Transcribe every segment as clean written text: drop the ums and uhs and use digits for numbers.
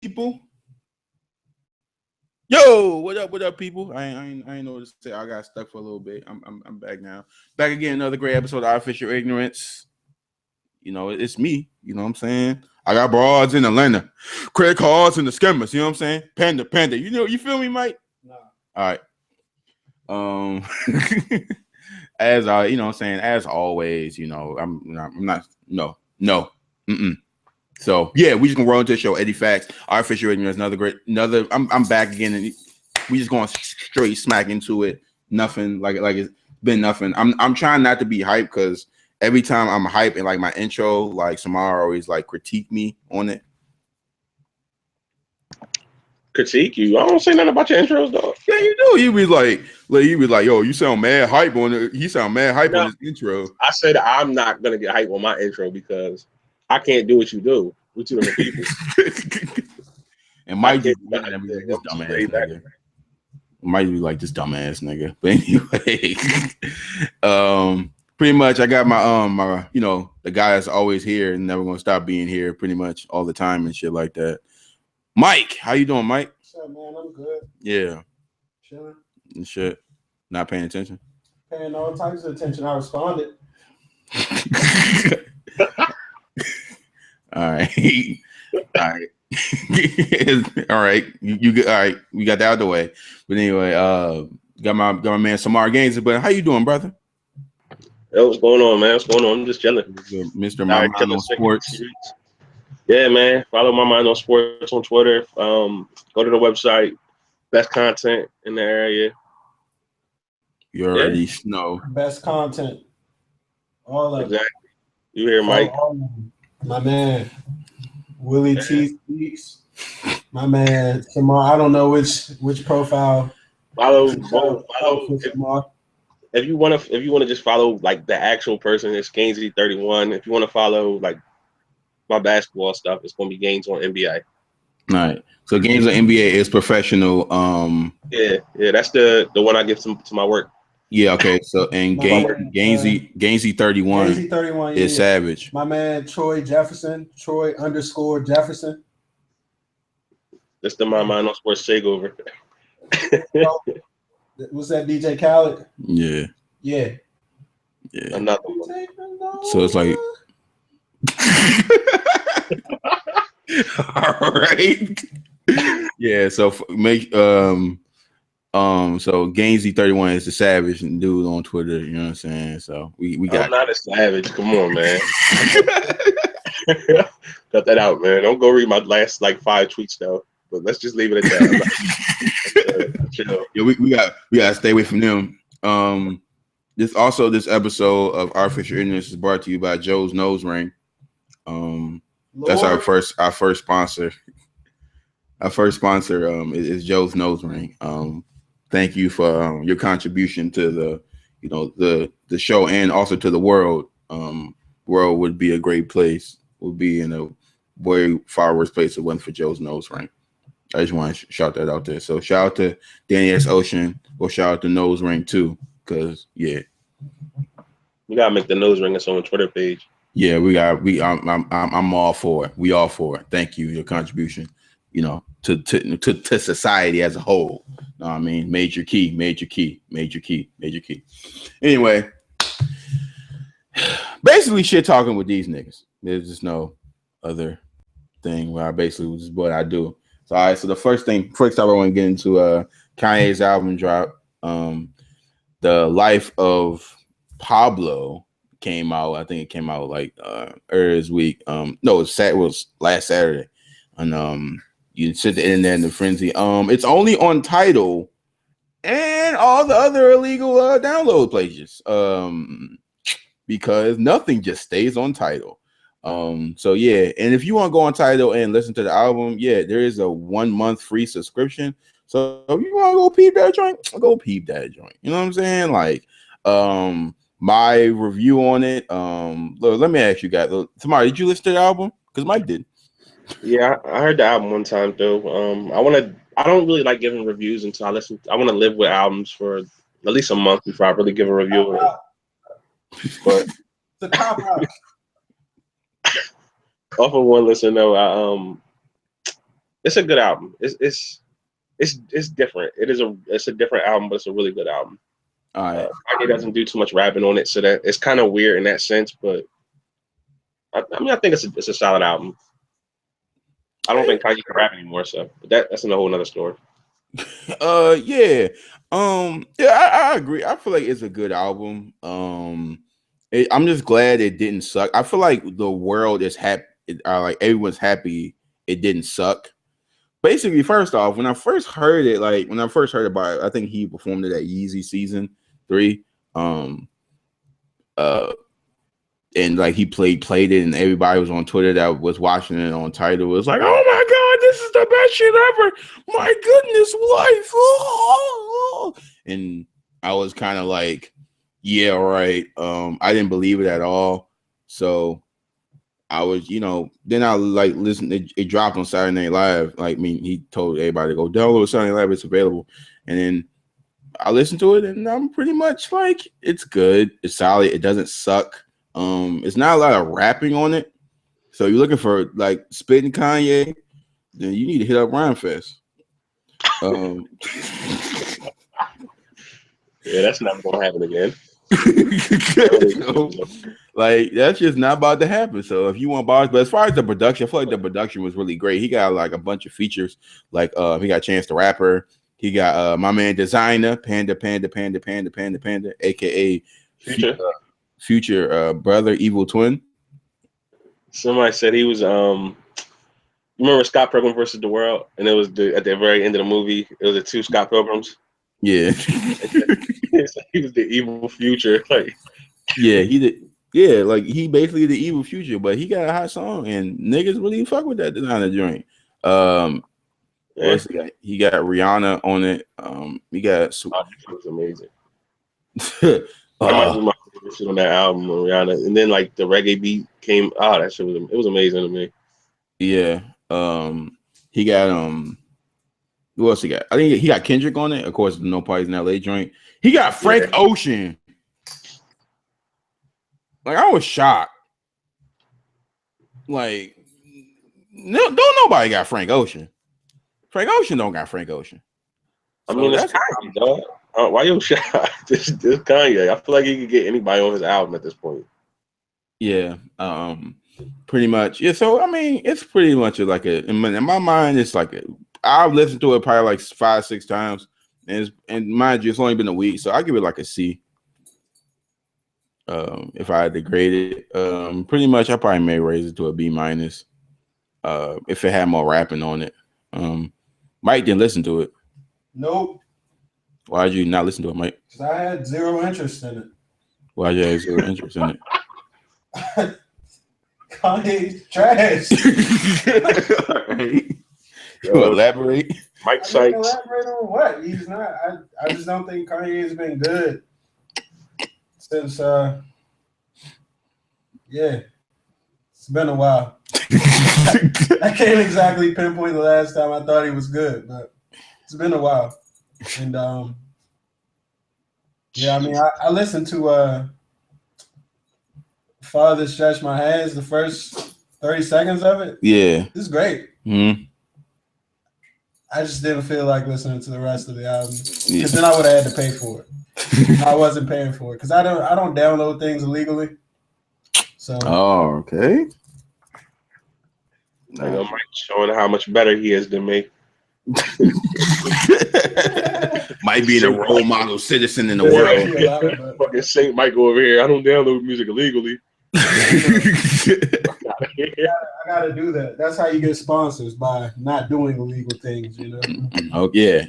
people? Yo, what up, people? I ain't know what to say. I got stuck for a little bit. I'm back now. Back again, another great episode of Artificial Ignorance. You know, it's me. You know what I'm saying? I got broads in Atlanta, credit cards and the scammers. You know what I'm saying? Panda. You know, you feel me, Mike? Nah. All right. As I, you know what I'm saying, as always, you know, I'm not no. Mm-mm. So yeah, we just gonna roll into the show. Eddie Facts, Artificial Ignorance, another. I'm back again, and we just going straight smack into it. Nothing like it's been nothing. I'm trying not to be hyped because every time I'm hyped and like my intro, like Samara always like critique me on it. Critique you? I don't say nothing about your intros, though. Yeah, you do. You be like, yo, you sound mad hype on it. He sound mad hype on his intro. I said I'm not gonna get hype on my intro because I can't do what you do. We're two different people. And Mike just looking at me like this dumbass nigga. Might be like this dumbass nigga. But anyway, pretty much I got my you know, the guy that's always here and never gonna stop being here pretty much all the time and shit like that. Mike, how you doing, Mike? What's up, man? I'm good. Yeah. Chilling. And shit. Not paying attention. Paying all types of attention. I responded. All right. All right. All right. You all right. We got that out of the way. But anyway, got my man Samar Gaines. But how you doing, brother? Yo, what's going on, man? What's going on? I'm just chilling. Mr. My Mind on Sports. Yeah, man. Follow My Mind on Sports on Twitter. Go to the website. Best content in the area. You already know. Best content. All of exactly. You hear Mike? My man. Willie T Speaks. My man Samar. I don't know which profile. Follow. If you want to just follow like the actual person, it's Gainsy31. If you want to follow like my basketball stuff, it's gonna be Gaines on NBA. All right. So Gaines on NBA is professional. Yeah, that's the one I give to my work. Yeah, okay. So and Gainsy 31 is Savage. My man Troy Jefferson, Troy_Jefferson. That's the My Mind on Sports takeover. Was that DJ Khaled? Yeah. Another one. So it's like all right. Yeah, so make so Gainsy31 is the Savage and dude on Twitter, you know what I'm saying? So we got I'm not a savage. Come on, man. Cut that out, man. Don't go read my last like 5 tweets though. But let's just leave it at that. Yeah, we gotta stay away from them. This episode of Artificial Ignorance is brought to you by Joe's Nose Ring. That's our first sponsor. Our first sponsor is Joe's Nose Ring. Thank you for your contribution to the show and also to the world. World would be a great place. Would be in a way far worse place if it wasn't for Joe's Nose Ring. I just want to shout that out there. So shout out to Danny S. Ocean or shout out to Nose Ring too, because yeah, we gotta make the Nose Ring its own Twitter page. Yeah, I'm all for it. We all for it. Thank you, your contribution. You know, to society as a whole. Know what I mean? Major key. Anyway, basically shit talking with these niggas. There's just no other thing where I basically was just what I do. So all right, so the first time I want to get into Kanye's album drop. The Life of Pablo came out. I think it came out like earlier this week. No, it was last Saturday. And you sit the internet in the frenzy. It's only on Tidal and all the other illegal download places. Because nothing just stays on Tidal. So yeah, and if you want to go on Tidal and listen to the album, yeah, there is a 1 month free subscription. So if you want to go peep that joint, go peep that joint. You know what I'm saying? Like, my review on it. Look, let me ask you guys. Tamara, did you listen to the album? Because Mike did. Yeah, I heard the album one time though. I don't really like giving reviews until I listen. I want to live with albums for at least a month before I really give a review. But the cop out. Off of one listen though, It's a good album. It's different. It's a different album, but it's a really good album. All right. Kanye doesn't do too much rapping on it, so that it's kind of weird in that sense. But I mean, I think it's a solid album. I don't think Kanye can rap anymore, so but that's a whole other story. Yeah. I agree. I feel like it's a good album. I'm just glad it didn't suck. I feel like the world is happy. Like everyone's happy it didn't suck. Basically, first off, when I first heard about it, I think he performed it at Yeezy Season 3. And like he played it, and everybody was on Twitter that was watching it on Tidal was like, "Oh my god, this is the best shit ever! My goodness, life!" Oh. And I was kind of like, "Yeah, right." I didn't believe it at all, so I was, then I like listen. It dropped on Saturday Night Live. Like, he told everybody to go download Saturday Night Live. It's available, and then I listened to it, and I'm pretty much like, it's good. It's solid. It doesn't suck. It's not a lot of rapping on it. So you're looking for like spitting Kanye, then you need to hit up Rhymefest. Yeah, that's never gonna happen again. Like that's just not about to happen. So if you want bars, but as far as the production, I feel like the production was really great. He got like a bunch of features, like he got Chance the Rapper. He got my man Designer, Panda, aka Future brother, evil twin. Somebody said he was remember Scott Pilgrim versus the World, and it was at the very end of the movie. It was the two Scott Pilgrims. Yeah, he was the evil Future. Like, yeah, he did. Yeah, like he basically the evil Future, but he got a hot song, and niggas really fuck with that Designer joint. He got Rihanna on it. He got. It was amazing. That might be my favorite shit on that album, Rihanna. And then like the reggae beat came. That shit was amazing to me. Yeah. He got who else he got? I think he got Kendrick on it. Of course, the No Parties in LA joint. He got Frank Ocean. Like I was shocked. Like don't nobody got Frank Ocean. Frank Ocean don't got Frank Ocean. I mean, it's Kanye, dog. Why you shocked? This Kanye. I feel like he could get anybody on his album at this point. Yeah. Pretty much. Yeah. So I mean, it's pretty much like in my mind, it's like I've listened to it probably like 5-6 times, and mind you, it's only been a week, so I give it like a C. If I had to grade it, pretty much I probably may raise it to a B-. If it had more rapping on it. Mike didn't listen to it. Nope. Why did you not listen to it, Mike? Because I had zero interest in it. Why did you have zero interest in it? Kanye's trash. You elaborate? Mike Sykes. Elaborate on what? He's not. I just don't think Kanye has been good since. Yeah, it's been a while. I can't exactly pinpoint the last time I thought he was good, but it's been a while. And yeah, I mean, I listened to Father Stretch My Hands, the first 30 seconds of it. Yeah, it's great. Mm-hmm. I just didn't feel like listening to the rest of the album because then I would have had to pay for it. I wasn't paying for it because I don't download things illegally. So okay. Mike showing how much better he is than me. Might be the role model citizen in the world. Fucking Saint Michael over here. I don't download music illegally. I gotta do that. That's how you get sponsors, by not doing illegal things, you know. Oh yeah.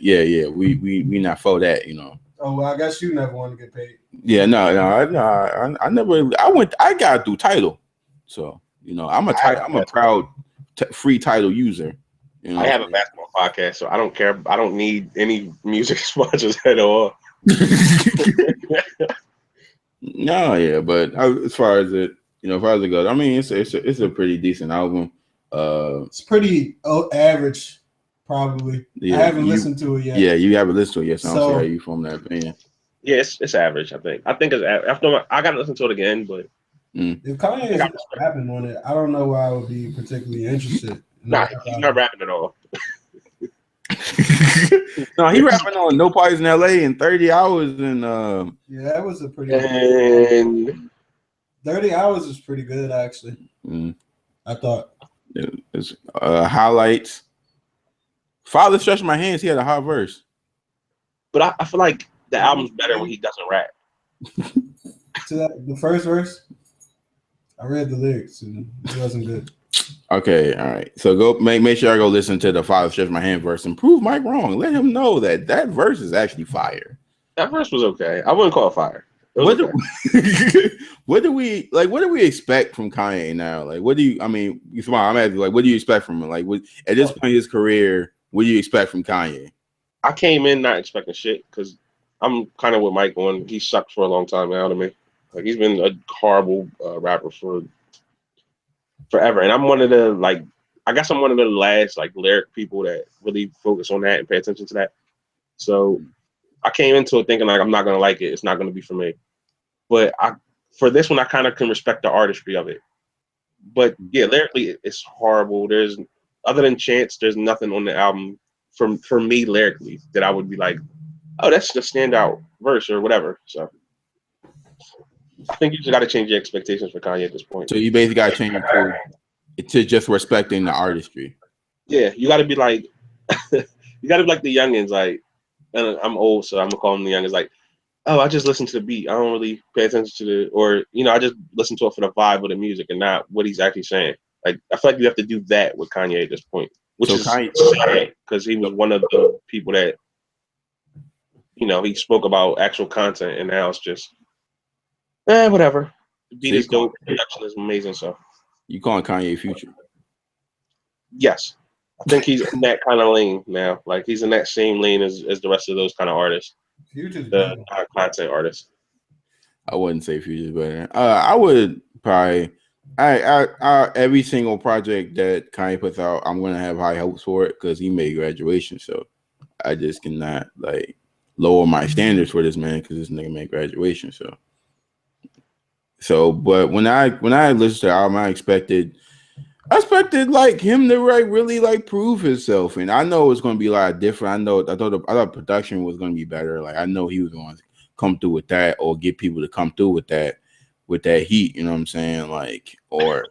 We not for that, you know. Oh well, I guess you never want to get paid. Yeah, no. I never. I got through Tidal, so you know I'm a proud free Tidal user. You know? I have a basketball podcast, so I don't care. I don't need any music sponsors at all. No, yeah, but as far as it goes, I mean, it's a pretty decent album. It's pretty average, probably. Yeah, I haven't listened to it yet. Yeah, you haven't listened to it yet, so I don't see how you form that opinion. Yeah, it's average. I think it's after I got to listen to it again, but if Kanye is rapping on it, I don't know why I would be particularly interested. Nah, he's not rapping at all. No, he rapping on No Parties in LA in 30 hours and yeah, that was a pretty and 30 hours is pretty good actually. I thought it's highlights. Father Stretch My Hands, he had a hot verse. But I feel like the album's better when he doesn't rap. To the first verse, I read the lyrics and it wasn't good. Okay, all right. So go make sure I go listen to the Father Stretch My Hand verse and prove Mike wrong. Let him know that verse is actually fire. That verse was okay. I wouldn't call it fire. What do we expect from Kanye now? Like, what do you? I mean, I'm asking, like, what do you expect from him? Like, at this point in his career, what do you expect from Kanye? I came in not expecting shit because I'm kind of with Mike on. He sucked for a long time now to me. Like, he's been a horrible rapper for forever, and I'm one of the I guess I'm one of the last lyric people that really focus on that and pay attention to that. So I came into it thinking I'm not gonna like it. It's not gonna be for me. But for this one, I kind of can respect the artistry of it. But yeah, lyrically, it's horrible. There's other than Chance, there's nothing on the album for me lyrically that I would be like, oh, that's the standout verse or whatever. So I think you just got to change your expectations for Kanye at this point. So you basically got to change it to just respecting the artistry. Yeah, you got to be like, you got to be like the youngins. Like, and I'm old, so I'm gonna call them the youngins. Like, oh, I just listen to the beat. I don't really pay attention to I just listen to it for the vibe of the music and not what he's actually saying. Like, I feel like you have to do that with Kanye at this point, which is sad because he was one of the people that, he spoke about actual content, and now it's just, whatever. The beat is dope. The production is amazing. So, you calling Kanye Future? Yes, I think he's in that kind of lane now. Like, he's in that same lane as the rest of those kind of artists. Future's the content artists. I wouldn't say Future's better. I would probably. I every single project that Kanye puts out, I'm gonna have high hopes for it because he made Graduation. So I just cannot lower my standards for this man because this nigga made Graduation. So, but when I listened to the album, I expected him to really prove himself, and I know it's going to be a lot different. I thought production was going to be better. Like, I know he was going to come through with that or get people to come through with that heat. You know what I'm saying? Like, or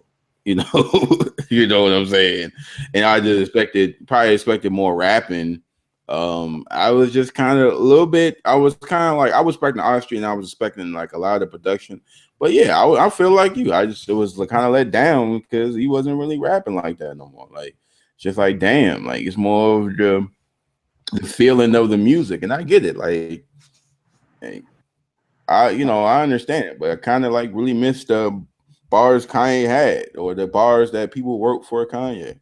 you know what I'm saying. And I just expected more rapping. I was just kind of a little bit. I was expecting artistry, and I was expecting a lot of production. But yeah, I feel like you. It was kind of let down because he wasn't really rapping like that no more. Just damn, it's more of the feeling of the music, and I get it. I understand it, but I kind of really missed the bars Kanye had or the bars that people wrote for Kanye.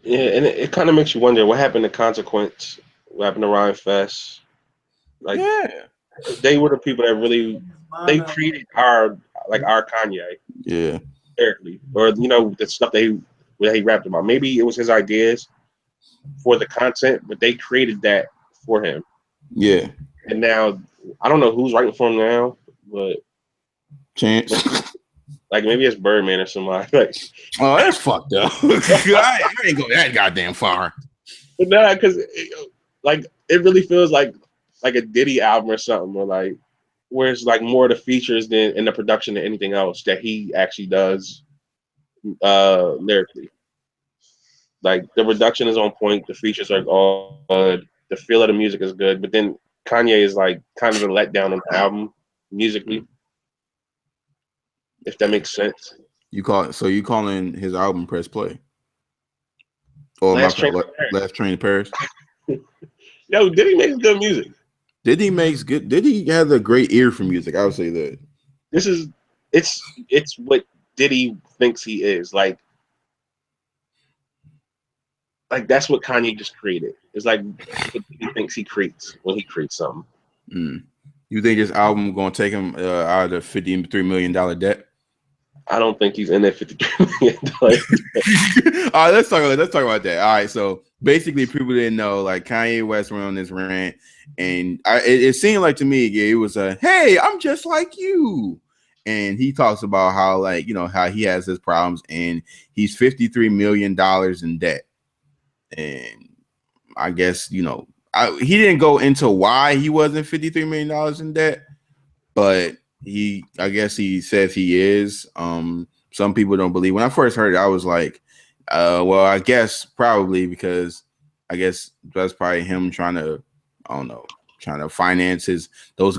Yeah, and it kind of makes you wonder what happened to Consequence, what happened to Rhyme Fest. They were the people that really created our Kanye. Yeah. Lyrically. Or the stuff that he rapped about. Maybe it was his ideas for the content, but they created that for him. Yeah. And now I don't know who's writing for him now, but Chance. Maybe it's Birdman or somebody. Oh, that's fucked up. I ain't go that goddamn far. But no, because it really feels like a Diddy album or something, or where it's more of the features than in the production than anything else that he actually does lyrically. The production is on point, the features are all good, the feel of the music is good, but then Kanye is kind of a letdown on the album musically, if that makes sense. You calling his album Press Play? Or Last Train to Paris? Yo, Diddy makes good music. Diddy has a great ear for music. I would say that. It's what Diddy thinks he is. That's what Kanye just created. It's what he thinks he creates when he creates something. You think this album gonna take him out of the $53 million debt? I don't think he's in that $53 million. All right, let's talk about that. All right, so basically, people didn't know Kanye West went on this rant, and it seemed like to me, it was hey, I'm just like you. And he talks about how how he has his problems and he's $53 million in debt. And I guess he didn't go into why he wasn't $53 million in debt, but I guess he says he is. Some people don't believe. When I first heard it, I was like, well, I guess probably because I guess that's probably him trying to, I don't know, trying to finance those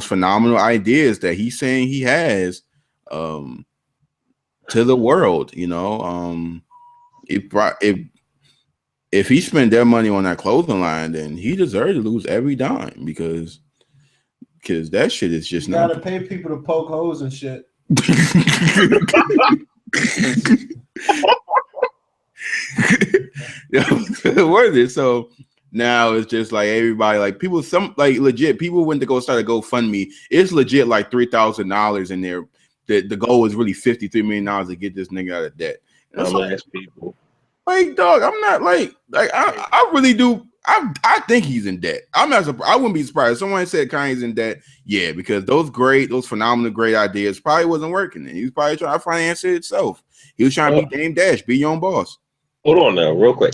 phenomenal ideas that he's saying he has to the world. If he spent their money on that clothing line, then he deserves to lose every dime because that shit is just not. You gotta pay people to poke holes and shit. What is it? So now it's just like everybody, like people, legit people went to go start a GoFundMe. It's legit like $3,000 in there. The goal is really $53 million to get this nigga out of debt. People. Like, dog, I'm not like I really do. I think he's in debt. I'm not surprised. I wouldn't be surprised if someone said Kanye's in debt. Yeah, because those phenomenal, great ideas probably wasn't working. He was probably trying to finance it itself. He was trying to be Dame Dash, be your own boss. Hold on now, real quick.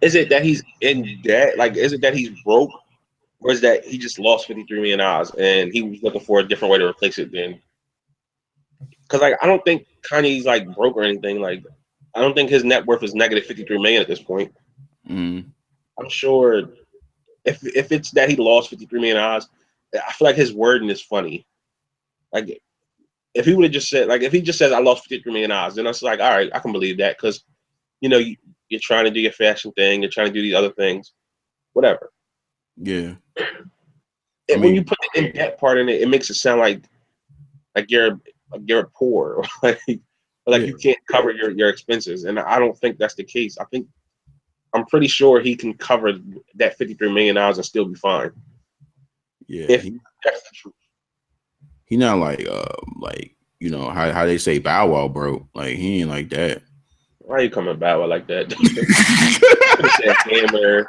Is it that he's in debt? Like, is it that he's broke, or is that he just lost $53 million and he was looking for a different way to replace it? Then, because I don't think Kanye's like broke or anything. Like, I don't think his net worth is negative $53 million at this point. Mm. I'm sure if it's that he lost $53 million, I feel like his wording is funny. Like, if he would have just said, like, if he just says I lost $53 million, then I was like, all right, I can believe that because, you're trying to do your fashion thing, you're trying to do these other things, whatever. Yeah. And when you put the in debt part in it, it makes it sound like you're poor, or like you can't cover your expenses, and I don't think that's the case. I'm pretty sure he can cover that $53 million and still be fine. Yeah, if that's the truth. He not like how they say Bow Wow broke. Like he ain't like that. Why are you coming Bow Wow like that? Hammer.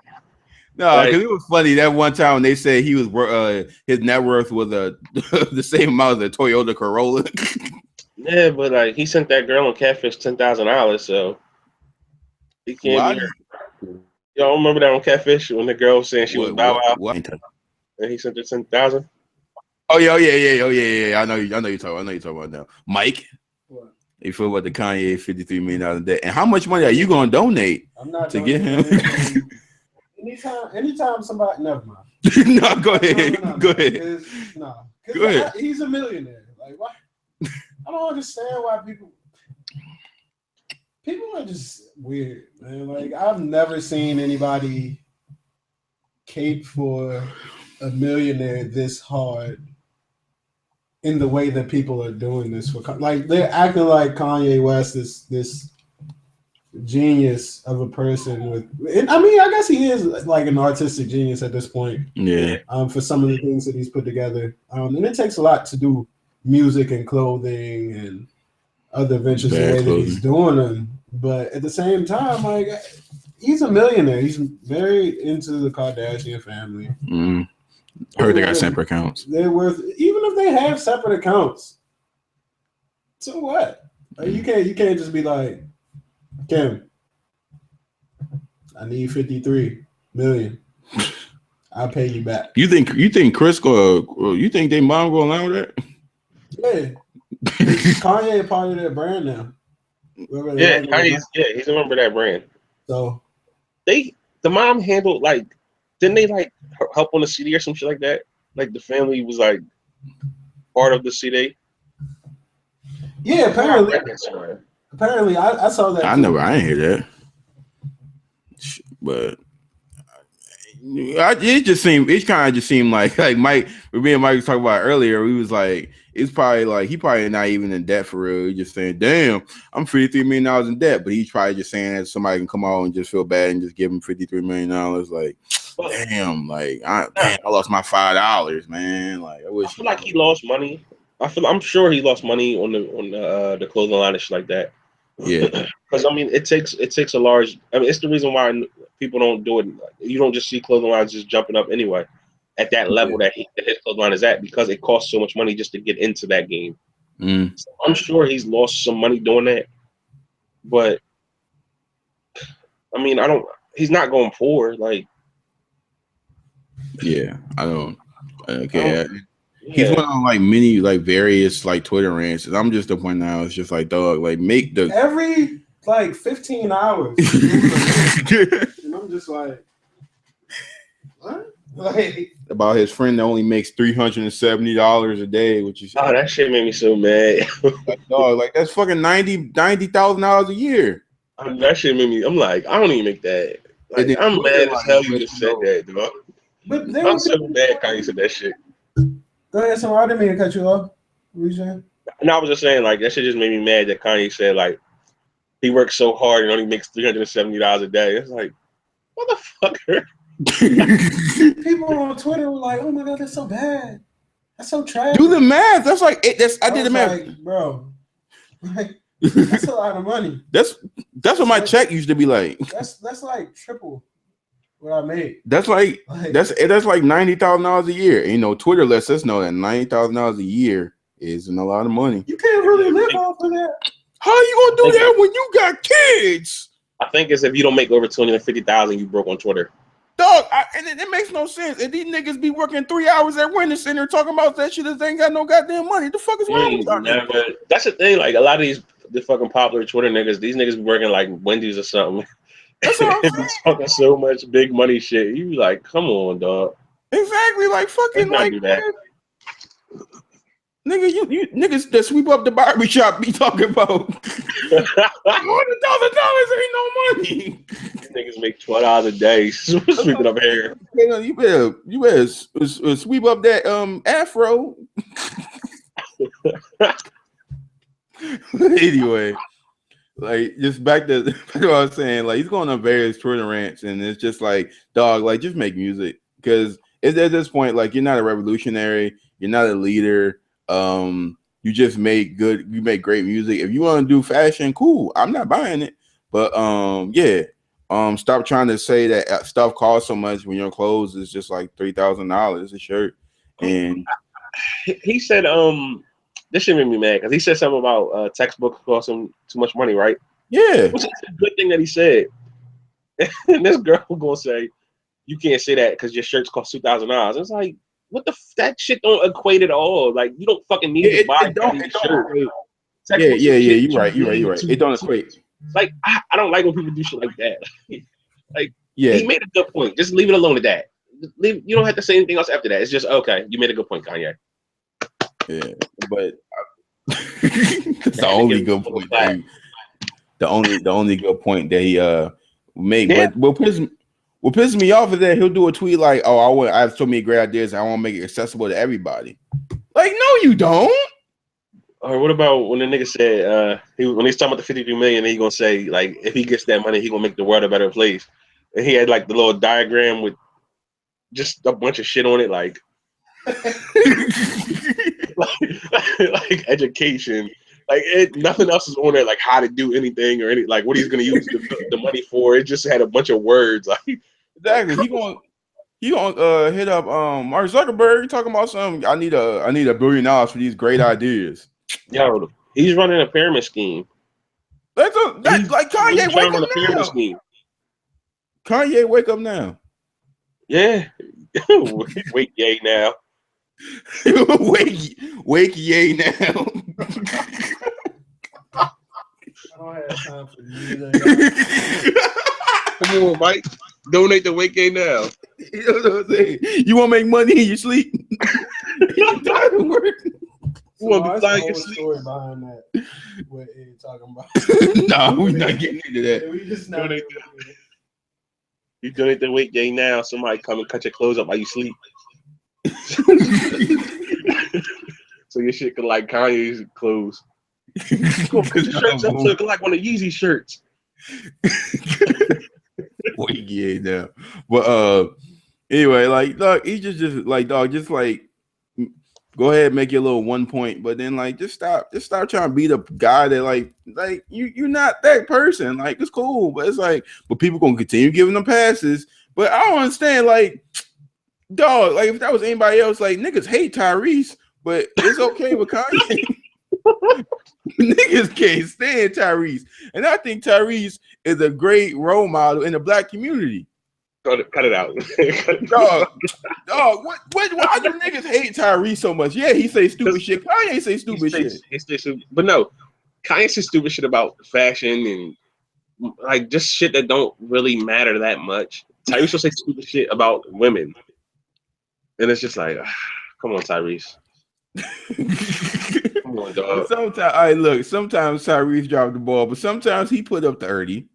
No, because it was funny that one time when they said he was his net worth was the same amount as a Toyota Corolla. Yeah, but like he sent that girl on Catfish $10,000, so he can't be. Y'all remember that on Catfish when the girl was saying she was Bow Wow? And he sent her $10,000. Oh yeah. I know you're talking about now, Mike. What? You feel about the Kanye $53 million debt, and how much money are you gonna donate to get him? Anytime somebody, never mind. No, go ahead. Go ahead. Go ahead. He's a millionaire. Like, why? I don't understand why people are just weird, man. Like, I've never seen anybody cape for a millionaire this hard in the way that people are doing this for. Like, they're acting like Kanye West is this genius of a person with. I mean, I guess he is like an artistic genius at this point. Yeah. For some of the things that he's put together, and it takes a lot to do music and clothing and other ventures the way that he's doing them. But at the same time, like, he's a millionaire. He's very into the Kardashian family. Mm. Heard they got separate accounts. They're worth, even if they have separate accounts. So what? Like, you can't just be like, Kim, I need 53 million. I'll pay you back. You think Chris you think they mom gonna allow that? Yeah. Kanye a part of that brand now. He's a member of that brand. So the mom handled, like, didn't they like help on the CD or some shit like that? Like the family was like part of the CD. Yeah, apparently. Apparently, I saw that. I didn't hear that. But it kind of just seemed like Mike, me and Mike was talking about earlier. We was like, it's probably like he probably not even in debt for real. He's just saying, "Damn, I'm $53 million in debt," but he's probably just saying that somebody can come out and just feel bad and just give him $53 million. Like, damn, like I lost my $5, man. Like, I feel like he lost money. I'm sure he lost money on the clothing line and shit like that. Yeah, because I mean, it takes a large. I mean, it's the reason why people don't do it. You don't just see clothing lines just jumping up anyway at that level that his clothing line is at, because it costs so much money just to get into that game. Mm. So I'm sure he's lost some money doing that, but I mean, I don't he's not going poor. Like, yeah, I don't. Okay, he's yeah. went on like many like various like Twitter rants, and I'm just the point now. It's just like dog, like make the every like 15 hours, and I'm just like, what? Like about his friend that only makes $370 a day, which is Oh, that shit made me so mad. like dog, like that's fucking $90,000 a year. That shit made me. I'm like, I don't even make that. And Like, then I'm Twitter, mad as like, hell you let just you said know. that, dog. but then I'm so mad Kanye said that shit. go ahead, so I didn't mean to cut you off. What you saying? And I was just saying, like, that shit just made me mad that Kanye said, like, he works so hard and only makes $370 a day. It's like, motherfucker. People on Twitter were like, "Oh my god, that's so bad. That's so trash." Do the math. That's like I did the was math. like, bro. Like, that's a lot of money. That's what my check used to be like. That's like triple what I made. That's like that's like $90,000 a year. And, you know, Twitter lets us know that $90,000 a year isn't a lot of money. You can't really live off of that. How are you gonna do that when you got kids? I think it's if you don't make over 250,000, you broke on Twitter. Dog, and it makes no sense. And these niggas be working 3 hours at Winter Center talking about that shit that they ain't got no goddamn money. The fuck is wrong with y'all? That's the thing. Like, a lot of the fucking popular Twitter niggas, these niggas be working like Wendy's or something. That's what I'm saying. Talking so much big money shit. You be like, come on, dog. Exactly, like fucking Let's not like do that. Nigga, you niggas that sweep up the barbershop be talking about $100,000 ain't no money. Niggas make $12 a day sweeping up hair. You better sweep up that afro. Anyway, like just back to what I was saying, like he's going on various Twitter rants, and it's just like, dog, like just make music, because it's at this point, like you're not a revolutionary, you're not a leader. You just make great music. If you want to do fashion, cool. I'm not buying it, but stop trying to say that stuff costs so much when your clothes is just like $3,000 a shirt. And he said, this shit made me mad because he said something about textbooks costing too much money, right? Yeah, which is a good thing that he said. And this girl gonna say, you can't say that because your shirts cost $2,000. It's like, what the that shit don't equate at all. Like, you don't fucking need to buy a shirt. Yeah. You're right. It don't equate. Like, I don't like when people do shit like that. Like, yeah, he made a good point. Just leave it alone at that. You don't have to say anything else after that. It's just, okay, you made a good point, Kanye. Yeah, but that's the only good point. The only good point that he made. Yeah. But what pisses me off is that he'll do a tweet like, "Oh, I have so many great ideas. I want to make it accessible to everybody." Like, no, you don't. Or what about when the nigga said when he's talking about the 53 million, he gonna say like if he gets that money, he gonna make the world a better place. And he had like the little diagram with just a bunch of shit on it, like like education, like nothing else is on there, like how to do anything or any like what he's gonna use the money for. It just had a bunch of words, like exactly. He gonna hit up Mark Zuckerberg talking about something. I need a $1 billion for these great ideas. Yo, he's running a pyramid scheme. That's like Kanye. Wake up now. Scheme. Kanye, wake up now. Yeah, wake yay now. wake yay now. I don't have time for you. Come on, Mike. Donate to Wake Yay now. You know what I'm saying? You want to make money in your sleep? You tired of work? You want to be flying your sleep? Story behind that. What are you talking about? Nah, we're not getting into that. Yeah, we just donate. You donate to Wake Yay now. Somebody come and cut your clothes up while you sleep. So your shit could like Kanye's clothes. Cool, put your shirts up so it could like one of Yeezy shirts. Wake Yay now. But anyway, like dog, he just like dog, just like go ahead and make your little 1 point, but then like just stop trying to be the guy that like you're not that person. Like it's cool, but it's like, but people gonna continue giving them passes. But I don't understand, like, dog, like if that was anybody else, like niggas hate Tyrese, but it's okay with Kanye. Niggas can't stand Tyrese, and I think Tyrese is a great role model in the black community. Cut it out. Dog, what? Why do niggas hate Tyrese so much? Yeah, he say stupid shit. Kanye say stupid shit. He say stupid, but no, Kanye say stupid shit about fashion and like just shit that don't really matter that much. Tyrese will say stupid shit about women, and it's just like, come on, Tyrese. Come on, dog. Sometimes Tyrese dropped the ball, but sometimes he put up 30.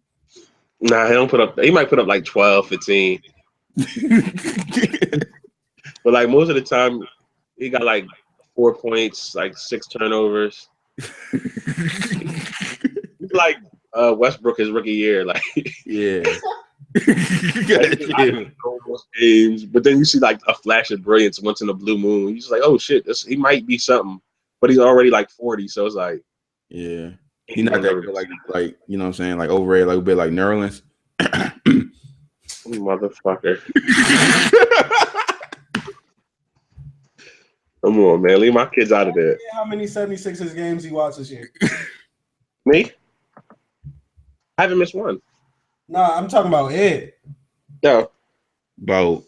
Nah, he don't put up. He might put up like 12, 15. But like most of the time, he got like 4 points, like 6 turnovers. Like Westbrook his rookie year, like yeah. Games, but then you see like a flash of brilliance once in a blue moon. You're just like, oh shit, he might be something, but he's already like 40, so it's like, yeah, he's not that good, like you know what I'm saying, like overrated, like a bit like Nerlens. Motherfucker. Come on, man, leave my kids out of there. How many 76ers games he watched this year? Me? I haven't missed one. Nah, I'm talking about Ed. No. About,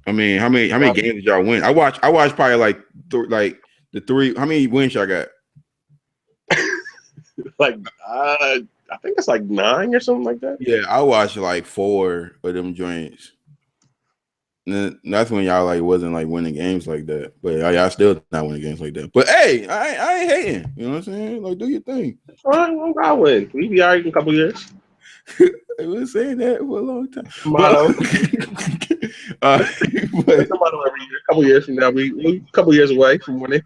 I mean, how many games did y'all win? I watched probably like the 3. How many wins y'all got? Like I think it's like 9 or something like that. Yeah, I watched like 4 of them joints. And that's when y'all like wasn't like winning games like that. But y'all still not winning games like that. But hey, I ain't hating. You know what I'm saying? Like, do your thing. I'm gonna win. We be alright in a couple years. I was saying that for a long time. Motto. But It's a motto every year. A couple years from now, we a couple years away from winning.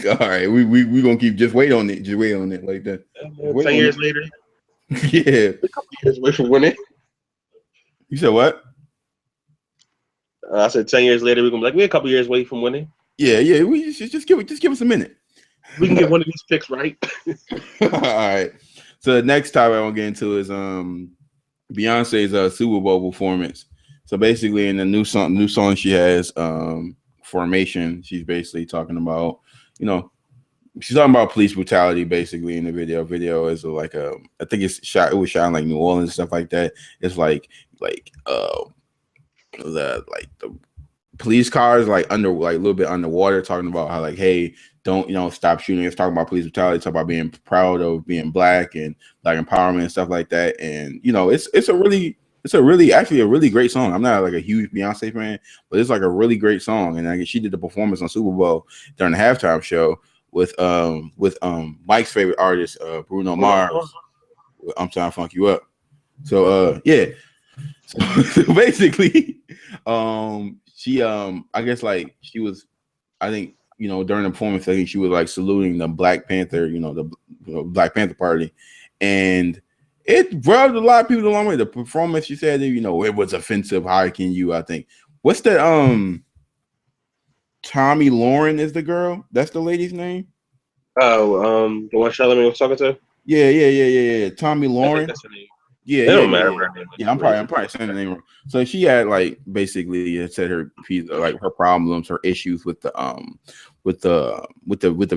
All right, we gonna keep just wait on it like that. 10 years later. Yeah. A couple years away from winning. You said what? I said 10 years later, we're gonna be like, we're a couple years away from winning. Yeah. We just give us a minute. We can get one of these picks right. All right. So the next topic I want to get into is Beyonce's Super Bowl performance. So basically, in the new song she has, Formation, she's basically talking about, she's talking about police brutality basically in the video. Video is like I think it was shot in like New Orleans and stuff like that. It's like the police cars like under like a little bit underwater, talking about how like, hey, don't stop shooting. It's talking about police brutality, talk about being proud of being black and like empowerment and stuff like that. And it's a really actually a really great song. I'm not like a huge Beyonce fan, but it's like a really great song. And she did the performance on Super Bowl during the halftime show with Mike's favorite artist, Bruno Mars. I'm trying to funk you up. So yeah. So basically, she I guess like she was, I think, during the performance, I think she was like saluting the Black Panther, the Black Panther Party, and it rubbed a lot of people the wrong way. The performance, she said, it was offensive. How can you? I think what's that? Tommy Lauren is the girl. That's the lady's name. Oh, the one Charlamagne was talking to. Yeah. Tommy Lauren. That's her name. Yeah, it don't matter. Yeah, I'm probably saying the name wrong. So she had like basically said her piece, like her problems, her issues with the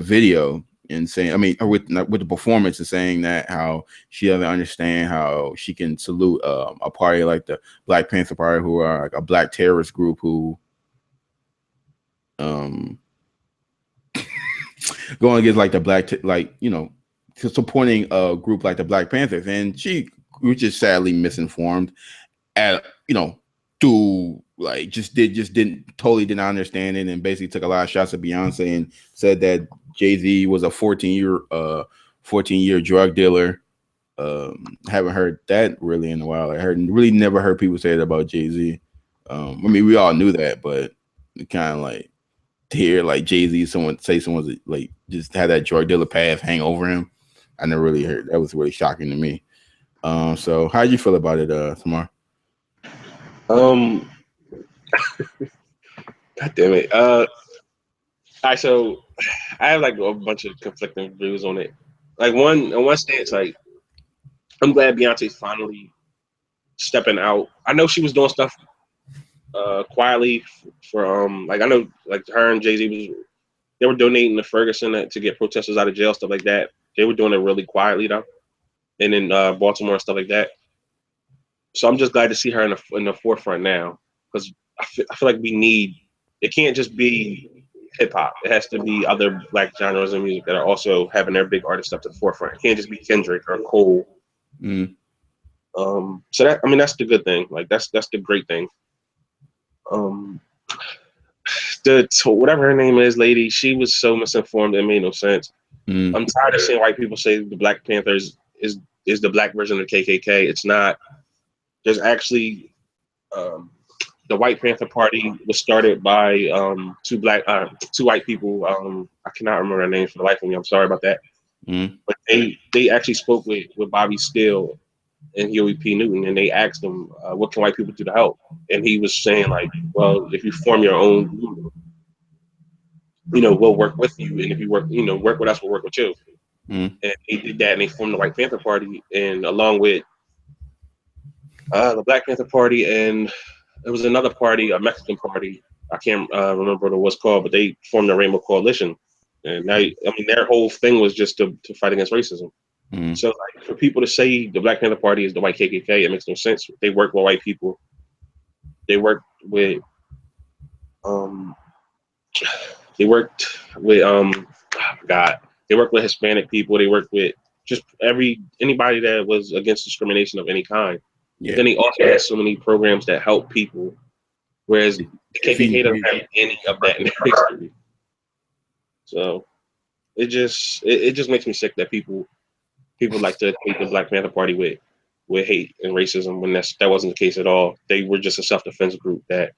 video, and saying, I mean, with the performance, and saying that how she doesn't understand how she can salute a party like the Black Panther Party, who are like a black terrorist group who going against like the black supporting a group like the Black Panthers, and she was just sadly misinformed, through like totally did not understand it, and basically took a lot of shots at Beyonce and said that Jay-Z was a 14-year drug dealer. Haven't heard that really in a while. Really never heard people say that about Jay-Z. I mean, we all knew that, but it kind of like to hear like Jay-Z someone's like just had that drug dealer path hang over him. I never really heard. That was really shocking to me. So how do you feel about it, Tamar? God damn it. All right, so I have like a bunch of conflicting views on it. Like on one stance, like I'm glad Beyonce's finally stepping out. I know she was doing stuff quietly for like I know like her and Jay-Z was They were donating to Ferguson to get protesters out of jail, stuff like that. They were doing it really quietly though, and in Baltimore and stuff like that. So I'm just glad to see her in the forefront now, because I feel like we need. It can't just be hip hop. It has to be other black genres of music that are also having their big artists up to the forefront. It can't just be Kendrick or Cole. Mm. So that, I mean, that's the good thing. Like that's the great thing. Whatever her name is, lady, she was so misinformed it made no sense. Mm. I'm tired of seeing white people say the Black Panthers is the black version of KKK. It's not. There's actually the White Panther Party was started by two white people. I cannot remember their names for the life of me. I'm sorry about that. Mm. But they actually spoke with Bobby Steele and Huey P. Newton, and they asked him, what can white people do to help? And he was saying, like, well, if you form your own group, we'll work with you. And if you work with us, we'll work with you. Mm. And they did that, and they formed the White Panther Party, and along with the Black Panther Party, and there was another party, a Mexican party. I can't remember what it was called, but they formed the Rainbow Coalition. And their whole thing was just to fight against racism. Mm. So, like, for people to say the Black Panther Party is the white KKK, it makes no sense. They work with white people. They worked with, they worked with Hispanic people. They worked with just anybody that was against discrimination of any kind. Yeah. But then they also had so many programs that help people, whereas the KKK doesn't have any of that in their history. So it just makes me sick that people like to hate the Black Panther Party with hate and racism when that wasn't the case at all. They were just a self-defense group that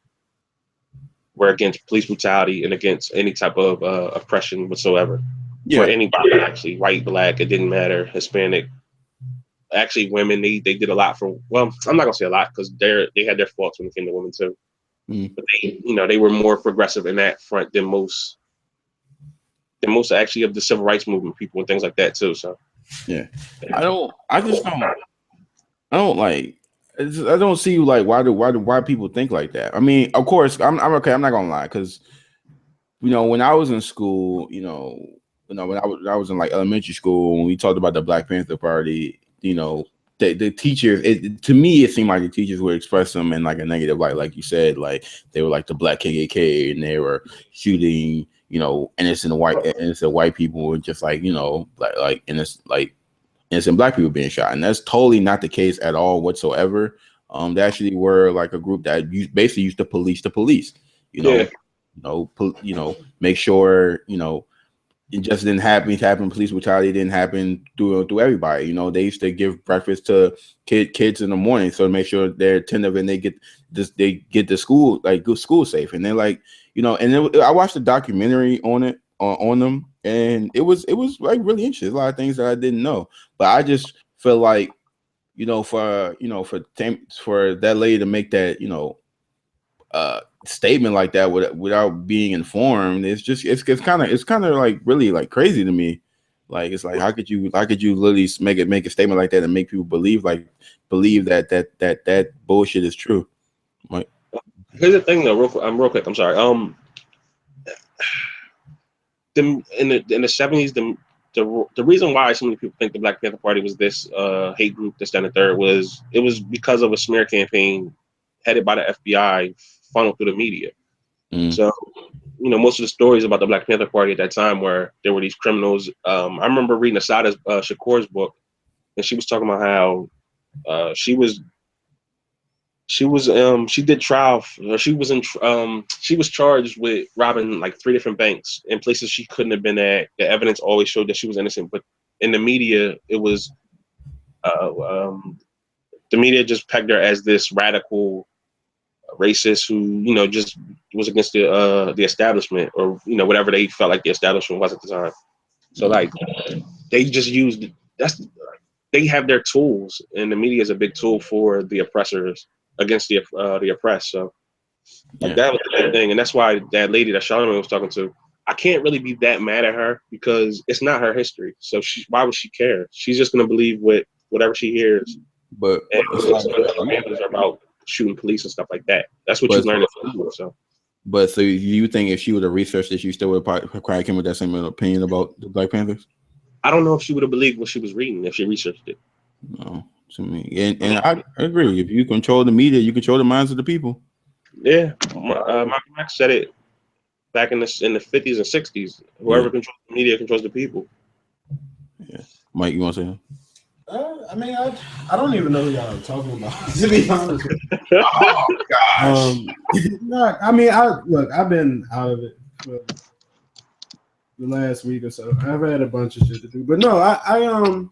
were against police brutality and against any type of oppression whatsoever. Yeah. For anybody, actually, white, black, it didn't matter, Hispanic. Actually, women, they did a lot for. Well, I'm not gonna say a lot because they had their faults when it came to women too. Mm. But they were more progressive in that front than most actually of the civil rights movement people and things like that too. So yeah, I don't see like why people think like that. I mean, of course, I'm okay. I'm not gonna lie, because when I was in school, when I was in like elementary school, when we talked about the Black Panther Party, the teachers, to me, it seemed like the teachers would express them in like a negative light, like you said, like they were like the Black KKK and they were shooting, innocent white people, and just like innocent Black people being shot, and that's totally not the case at all whatsoever. They actually were like a group that basically used to police the police, make sure it just didn't happen. Police brutality didn't happen through everybody. They used to give breakfast to kids in the morning, so to make sure they're attentive and they get to school, like good school safe. And they're like, I watched a documentary on it on them, and it was like really interesting. There's a lot of things that I didn't know, but I just feel like for that lady to make that statement like that without being informed, it's kind of like really like crazy to me. Like, it's like, how could you literally make a statement like that and make people believe that bullshit is true? Like, here's the thing though, real quick, I'm sorry. In the 70s, the reason why so many people think the Black Panther Party was this hate group, this, that, and the third, was because of a smear campaign headed by the FBI, funneled through the media. So, most of the stories about the Black Panther Party at that time where there were these criminals. I remember reading Assata Shakur's book, and she was talking about how she was charged with robbing like 3 different banks in places she couldn't have been at. The evidence always showed that she was innocent, but in the media, it was the media just pegged her as this radical racist who just was against the establishment, or whatever they felt like the establishment was at the time. So like they just they have their tools, and the media is a big tool for the oppressors against the oppressed. So like that was the big thing, and that's why that lady that Charlamagne was talking to, I can't really be that mad at her because it's not her history. So why would she care? She's just gonna believe whatever she hears. But and it's are about shooting police and stuff like that. That's what you learn in school. So, But so you think if she would have researched this, you still would have probably came with that same opinion about the Black Panthers? I don't know if she would have believed what she was reading if she researched it. No, to me, and I agree. If you control the media, you control the minds of the people. Yeah, Malcolm X said it back in the 50s and 60s. Whoever controls the media controls the people. Yeah, Mike, you want to say that? I mean, I don't even know who y'all are talking about, to be honest with you. Oh gosh. No, I mean, I've been out of it for the last week or so. I've had a bunch of shit to do, but no, I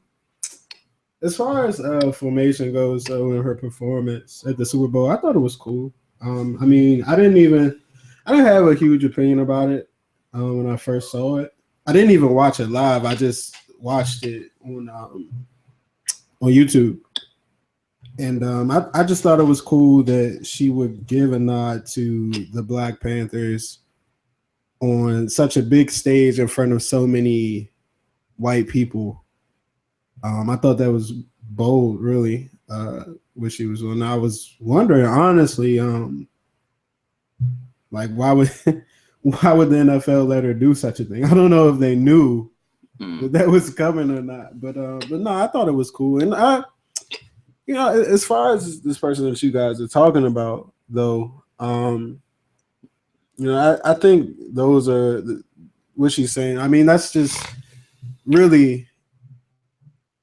as far as Formation goes, though, in her performance at the Super Bowl, I thought it was cool. I mean, I didn't have a huge opinion about it when I first saw it. I didn't even watch it live. I just watched it on YouTube. And I just thought it was cool that she would give a nod to the Black Panthers on such a big stage in front of so many white people. I thought that was bold, really, what she was doing. I was wondering, honestly, like why would the NFL let her do such a thing? I don't know if they knew that was coming or not, but no, I thought it was cool. And as far as this person that you guys are talking about, though, I think those are what she's saying. I mean, that's just really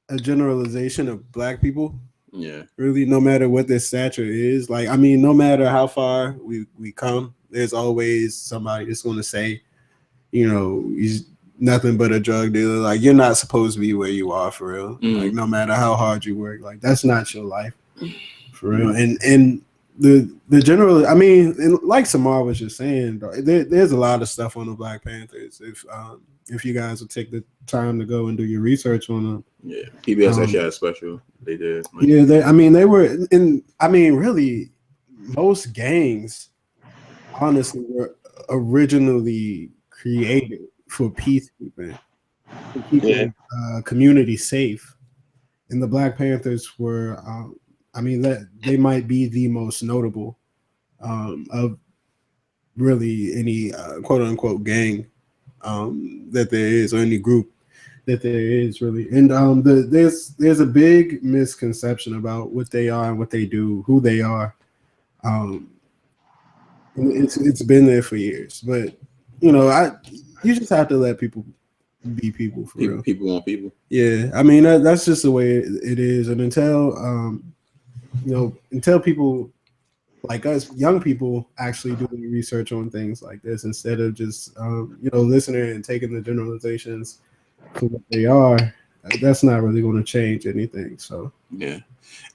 a generalization of Black people. Yeah. Really, no matter what their stature is. Like, I mean, no matter how far we come, there's always somebody that's going to say, he's nothing but a drug dealer. Like, you're not supposed to be where you are, for real. Like, no matter how hard you work, like, that's not your life, for real. And the general, I mean, like Samar was just saying, there's a lot of stuff on the Black Panthers. If you guys will take the time to go and do your research on them. Yeah, PBS actually had a special. They did. Yeah, they were in. I mean, really, most gangs, honestly, were originally created for peacekeeping, to keep the community safe. And the Black Panthers were, that they might be the most notable of really any quote unquote gang that there is, or any group that there is, really. And there's a big misconception about what they are and what they do, who they are. It's been there for years, but you just have to let people be people, for real. People want people. Yeah, I mean that's just the way it is. And until people like us, young people, actually doing research on things like this instead of just listening and taking the generalizations for what they are, that's not really going to change anything. So yeah,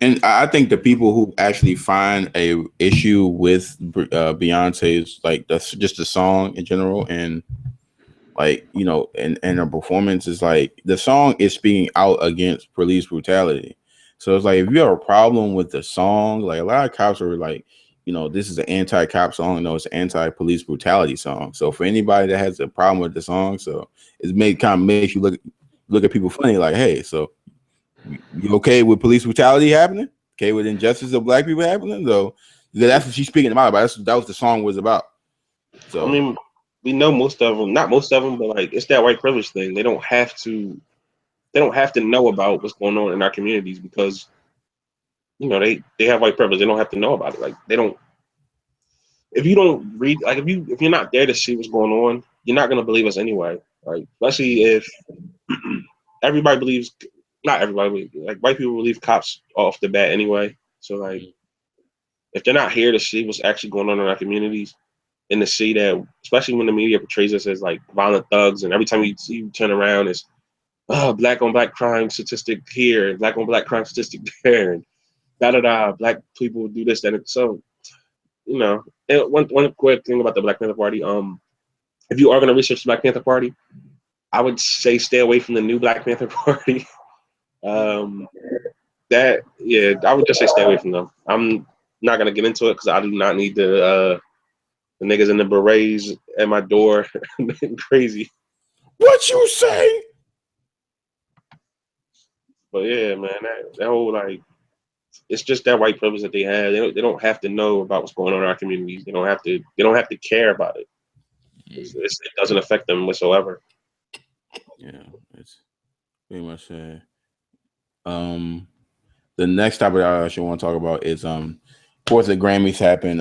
and I think the people who actually find a issue with Beyonce's, like, that's just the song in general, and like, and her performance is like, the song is speaking out against police brutality. So it's like, if you have a problem with the song, like, a lot of cops are like, this is an anti-cop song. No, it's an anti-police brutality song. So for anybody that has a problem with the song, so it kind of makes you look at people funny, like, hey, so you okay with police brutality happening? Okay with injustice of Black people happening? So that's what she's speaking about. That was the song was about. So I mean, we know most of them, not most of them, but like, it's that white privilege thing. They don't have to know about what's going on in our communities because they have white privilege. They don't have to know about it. Like, they don't. If you don't read, like, if you're not there to see what's going on, you're not gonna believe us anyway. Like, especially if everybody believes, not everybody, like, white people believe cops off the bat anyway. So, like, if they're not here to see what's actually going on in our communities, and to see that, especially when the media portrays us as like violent thugs, and every time you turn around, it's Black on Black crime statistic here, and Black on Black crime statistic there, and Black people do this, that. So, and one quick thing about the Black Panther Party. If you are going to research the Black Panther Party, I would say stay away from the new Black Panther Party. I would just say stay away from them. I'm not going to get into it because I do not need the niggas in the berets at my door crazy. What you say? But yeah, man, that whole, like, it's just that white privilege that they have. They don't have to know about what's going on in our communities. They don't have to care about it. It doesn't affect them whatsoever. Yeah, it's pretty much the next topic I actually want to talk about is of course the Grammys happened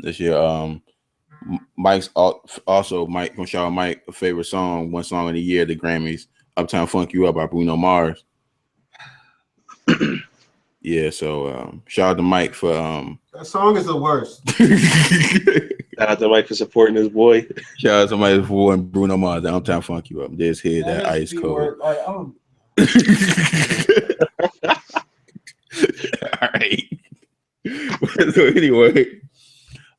this year. Mike's also Mike from Shaw Mike favorite song, one song of the year, the Grammys, Uptown Funk You Up by Bruno Mars. Yeah, so shout out to Mike for that song is the worst. Shout out to Mike for supporting his boy. Shout out to Mike for Bruno Mars, the Uptown Funk You Up. There's here that ice cold. Like, All right. So anyway,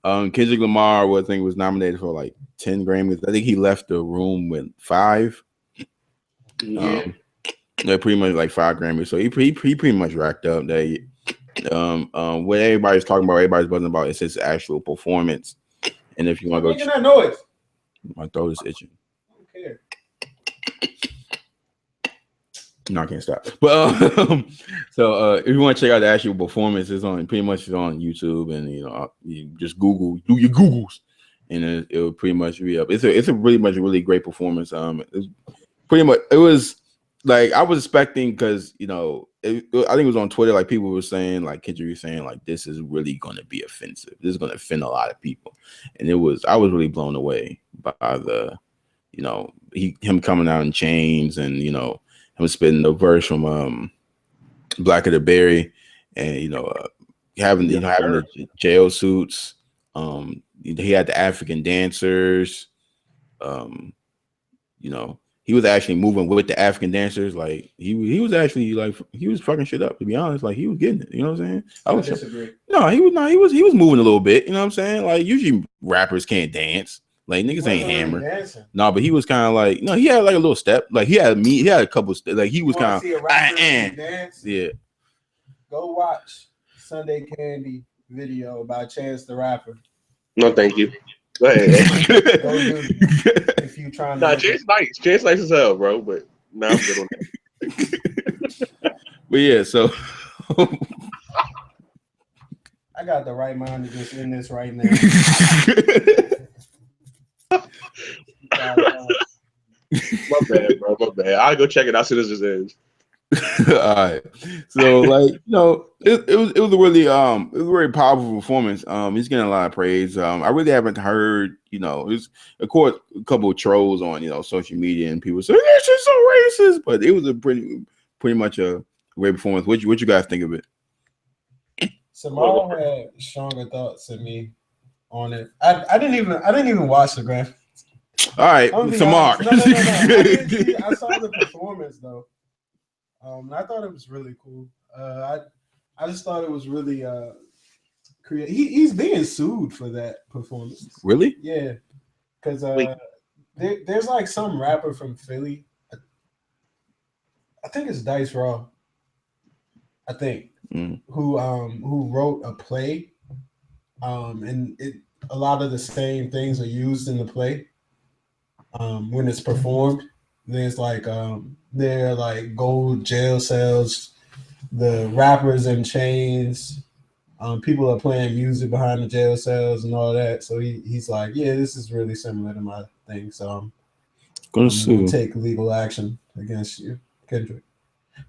Kendrick Lamar was nominated for like 10 Grammys. I think he left the room with 5. Yeah. They're pretty much like 5 Grammys. So he pretty much racked up that. What everybody's talking about, everybody's buzzing about is his actual performance. And if you want to go, making that noise. My throat is itching. I don't care. No, I can't stop. But so if you want to check out the actual performance, it's on YouTube, and you just do your Googles, and it will pretty much be up. It's a really great performance. It was like I was expecting, because I think it was on Twitter, like people were saying, like Kendrick was saying, like this is really going to be offensive. This is going to offend a lot of people, and I was really blown away by the, him coming out in chains, and him spitting the verse from Black of the Berry, and having the jail suits. He had the African dancers. He was actually moving with the African dancers. Like he was actually like he was fucking shit up, to be honest. Like he was getting it. You know what I'm saying? I disagree. No, he was moving a little bit. You know what I'm saying? Like usually rappers can't dance. Like niggas ain't hammer. No, but he was kind of like, he had like a little step. Like he had a couple like he was kind of dance. Yeah. Go watch Sunday Candy video by Chance the Rapper. No, thank you. Go ahead. Go do it if you trying to. Nah, Chance nice. Chance nice as hell, bro. But now I'm good on that. But yeah, so I got the right mind to just end this right now. My bad, bro. My bad. I'll go check it out as soon as this ends. All right. So it was a really powerful performance. He's getting a lot of praise. I really haven't heard, there's of course a couple of trolls on, social media, and people say this is so racist, but it was a pretty much a great performance. What you guys think of it? Samal had stronger thoughts than me on it. I didn't even watch the Grammys. All right, Samar. No. I saw the performance though. I thought it was really cool. I just thought it was really creative. He's being sued for that performance. Really? Yeah, because there's like some rapper from Philly. I think it's Dice Raw. I think who wrote a play, and a lot of the same things are used in the play when it's performed. There's like there are like gold jail cells, the rappers in chains, people are playing music behind the jail cells and all that. So he's like, yeah, this is really similar to my thing. So I'm gonna take legal action against you, Kendrick.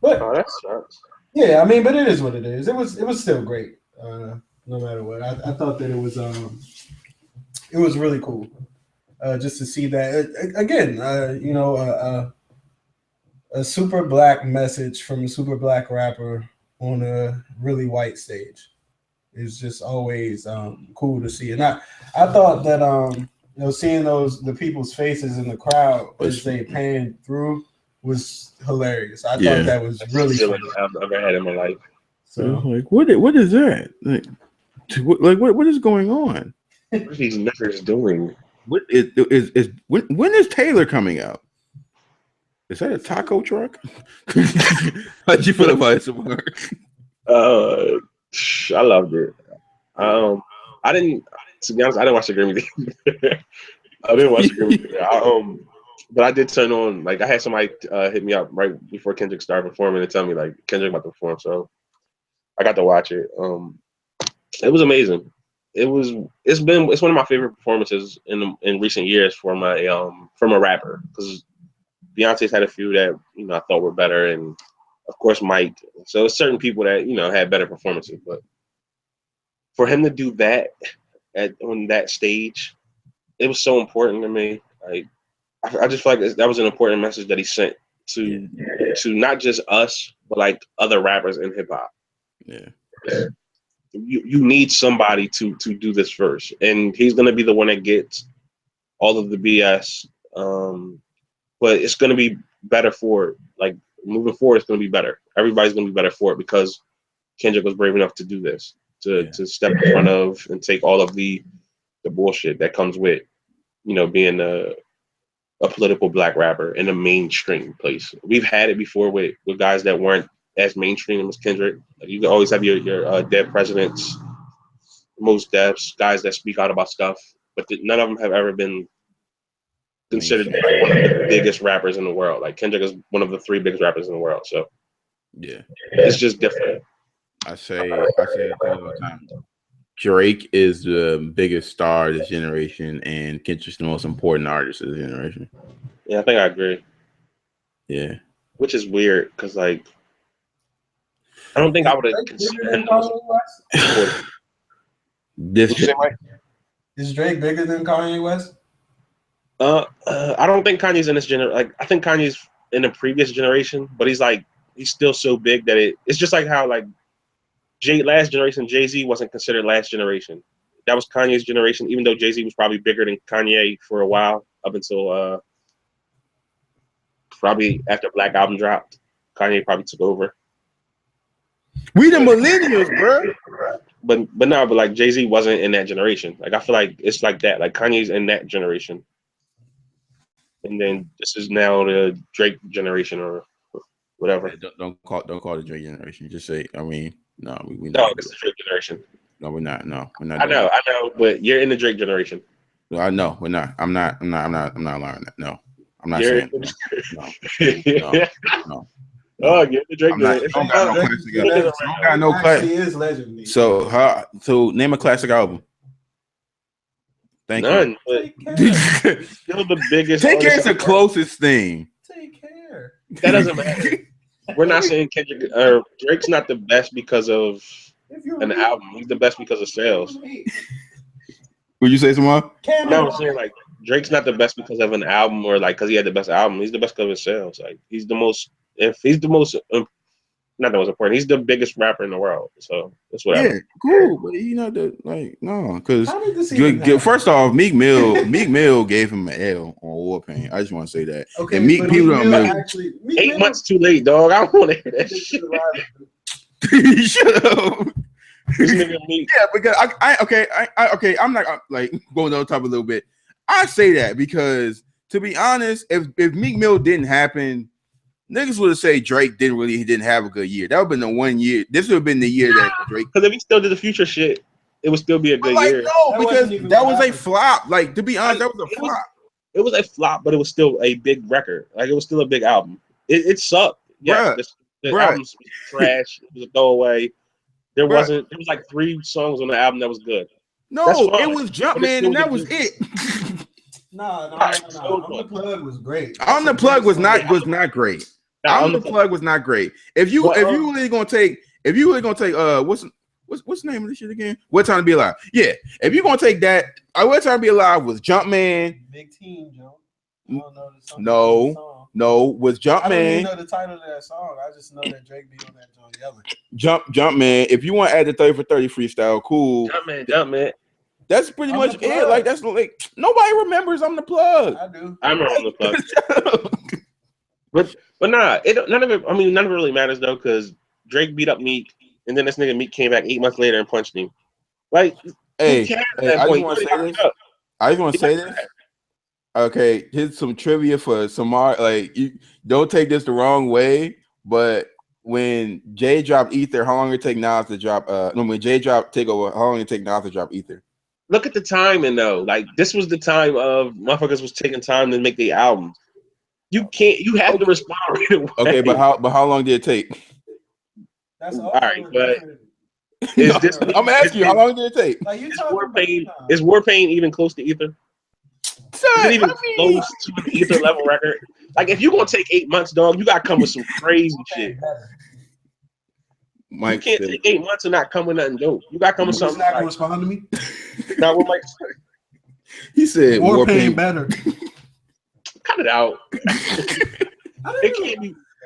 But that sucks. Yeah, I mean, but it is what it is. It was still great, no matter what. I thought that it was really cool. Just to see that again, a super black message from a super black rapper on a really white stage is just always cool to see. And I thought that seeing the people's faces in the crowd as they panned through was hilarious. I thought that was really funny. I've ever had in my life. So like, what is that? What is going on? What are these niggas doing? When is Taylor coming out? Is that a taco truck? How'd you feel about it? I loved it. I didn't. To be honest, I didn't watch the Grammy. I didn't watch the Grammy. But I did turn on. Like I had somebody hit me up right before Kendrick started performing and tell me like Kendrick about to perform. So I got to watch it. It was amazing. It's one of my favorite performances in recent years from a rapper, because Beyonce's had a few that I thought were better, and of course Mike. So it's certain people that had better performances, but for him to do that on that stage, it was so important to me. Like I just feel like that was an important message that he sent to not just us, but like other rappers in hip hop. Yeah. You need somebody to do this first, and he's gonna be the one that gets all of the BS. But it's gonna be better for it. Like moving forward, it's gonna be better. Everybody's gonna be better for it because Kendrick was brave enough to do this, to step in front of and take all of the bullshit that comes with being a political black rapper in a mainstream place. We've had it before with guys that weren't as mainstream as Kendrick. Like, you can always have your dead presidents, most deaths, guys that speak out about stuff, but none of them have ever been considered one of the biggest rappers in the world. Like Kendrick is one of the 3 biggest rappers in the world. So yeah, it's just different. I say it all the time. Drake is the biggest star of this generation, and Kendrick's the most important artist of this generation. Yeah, I think I agree. Yeah, which is weird because like I don't think I would have considered him this. Is Drake bigger than Kanye West? I don't think Kanye's in this generation. Like I think Kanye's in the previous generation, but he's still so big that it's just like how like last generation Jay-Z wasn't considered last generation. That was Kanye's generation, even though Jay-Z was probably bigger than Kanye for a while, up until probably after Black Album dropped. Kanye probably took over. We the millennials, bro. But like Jay-Z wasn't in that generation. Like I feel like it's like that. Like Kanye's in that generation. And then this is now the Drake generation or whatever. Don't call it Drake generation. Just say, I mean, no, we no, it's the Drake generation. No, we're not. No, we're not. I know, but you're in the Drake generation. No, I know we're not. I'm not allowing that. No, I'm not saying that. No. Oh, you're in the Drake generation. I don't got no classic. He is legendary. So name a classic album. None. You. But still the biggest. Take Care is the closest thing. Take Care. That doesn't matter. We're not saying Kendrick Drake's not the best because of an album. He's the best because of sales. Would you say someone? No, I'm saying like Drake's not the best because of an album or like because he had the best album. He's the best because of his sales. Like he's the most. If he's the most. Not the most important. He's the biggest rapper in the world, so that's what. Yeah, cool, but no, because first off, Meek Mill gave him an L on Warpaint. I just want to say that. Okay, and people don't know. 8 months too late, dog. I don't want to hear that shit. Shut up. Yeah, because I I'm not like going on top a little bit. I say that because to be honest, if Meek Mill didn't happen. Niggas would have said Drake didn't have a good year. That would have been the 1 year. This would have been the year that Drake. Because if he still did the Future shit, it would still be a good year. No, because that was a flop. Like to be honest, that was a flop. It was a flop, but it was still a big record. Like it was still a big album. It sucked. Yeah, the album was trash. It was a throwaway. There was like 3 songs on the album that was good. No, it was Jumpman, and that was it. No. On the Plug was great. On the Plug was not great. On the Plug was not great. If you really gonna take what's the name of this shit again? What Time to Be Alive? Yeah. If you're gonna take that, What Time to Be Alive was Jumpman. Big Team, Joe. I don't know the song. No, was Jumpman. I don't even know the title of that song. I just know that Drake be on that joint yelling. Jumpman. If you want to add the 30 for 30 freestyle, cool. Jumpman. That's pretty much it. Like that's like nobody remembers I'm the Plug. I do. I remember I'm the Plug. But nah, none of it really matters though, because Drake beat up Meek, and then this nigga Meek came back 8 months later and punched him. Like, I just want to say this. Okay, here's some trivia for Samar. Like, you don't take this the wrong way, but when Jay dropped Ether, how long did it take Nas to drop? When Jay dropped Takeover, how long did it take Nas to drop Ether? Look at the timing though. Like, this was the time of motherfuckers was taking time to make the album. You have to respond right away. Okay, but how long did it take? That's all right, but Is this? I'm asking you, how long did it take? Like you Is talking Warpaint? about, Is Warpaint even close to Ether? Son, Is it even I mean, close to an Ether level record? Like, if you're gonna take 8 months, dog, you gotta come with some crazy shit. Mike You can't said, take 8 months and not come with nothing dope. You gotta come with He's something. not gonna Like, respond to me. now, what Mike he said Warpaint better. cut it out.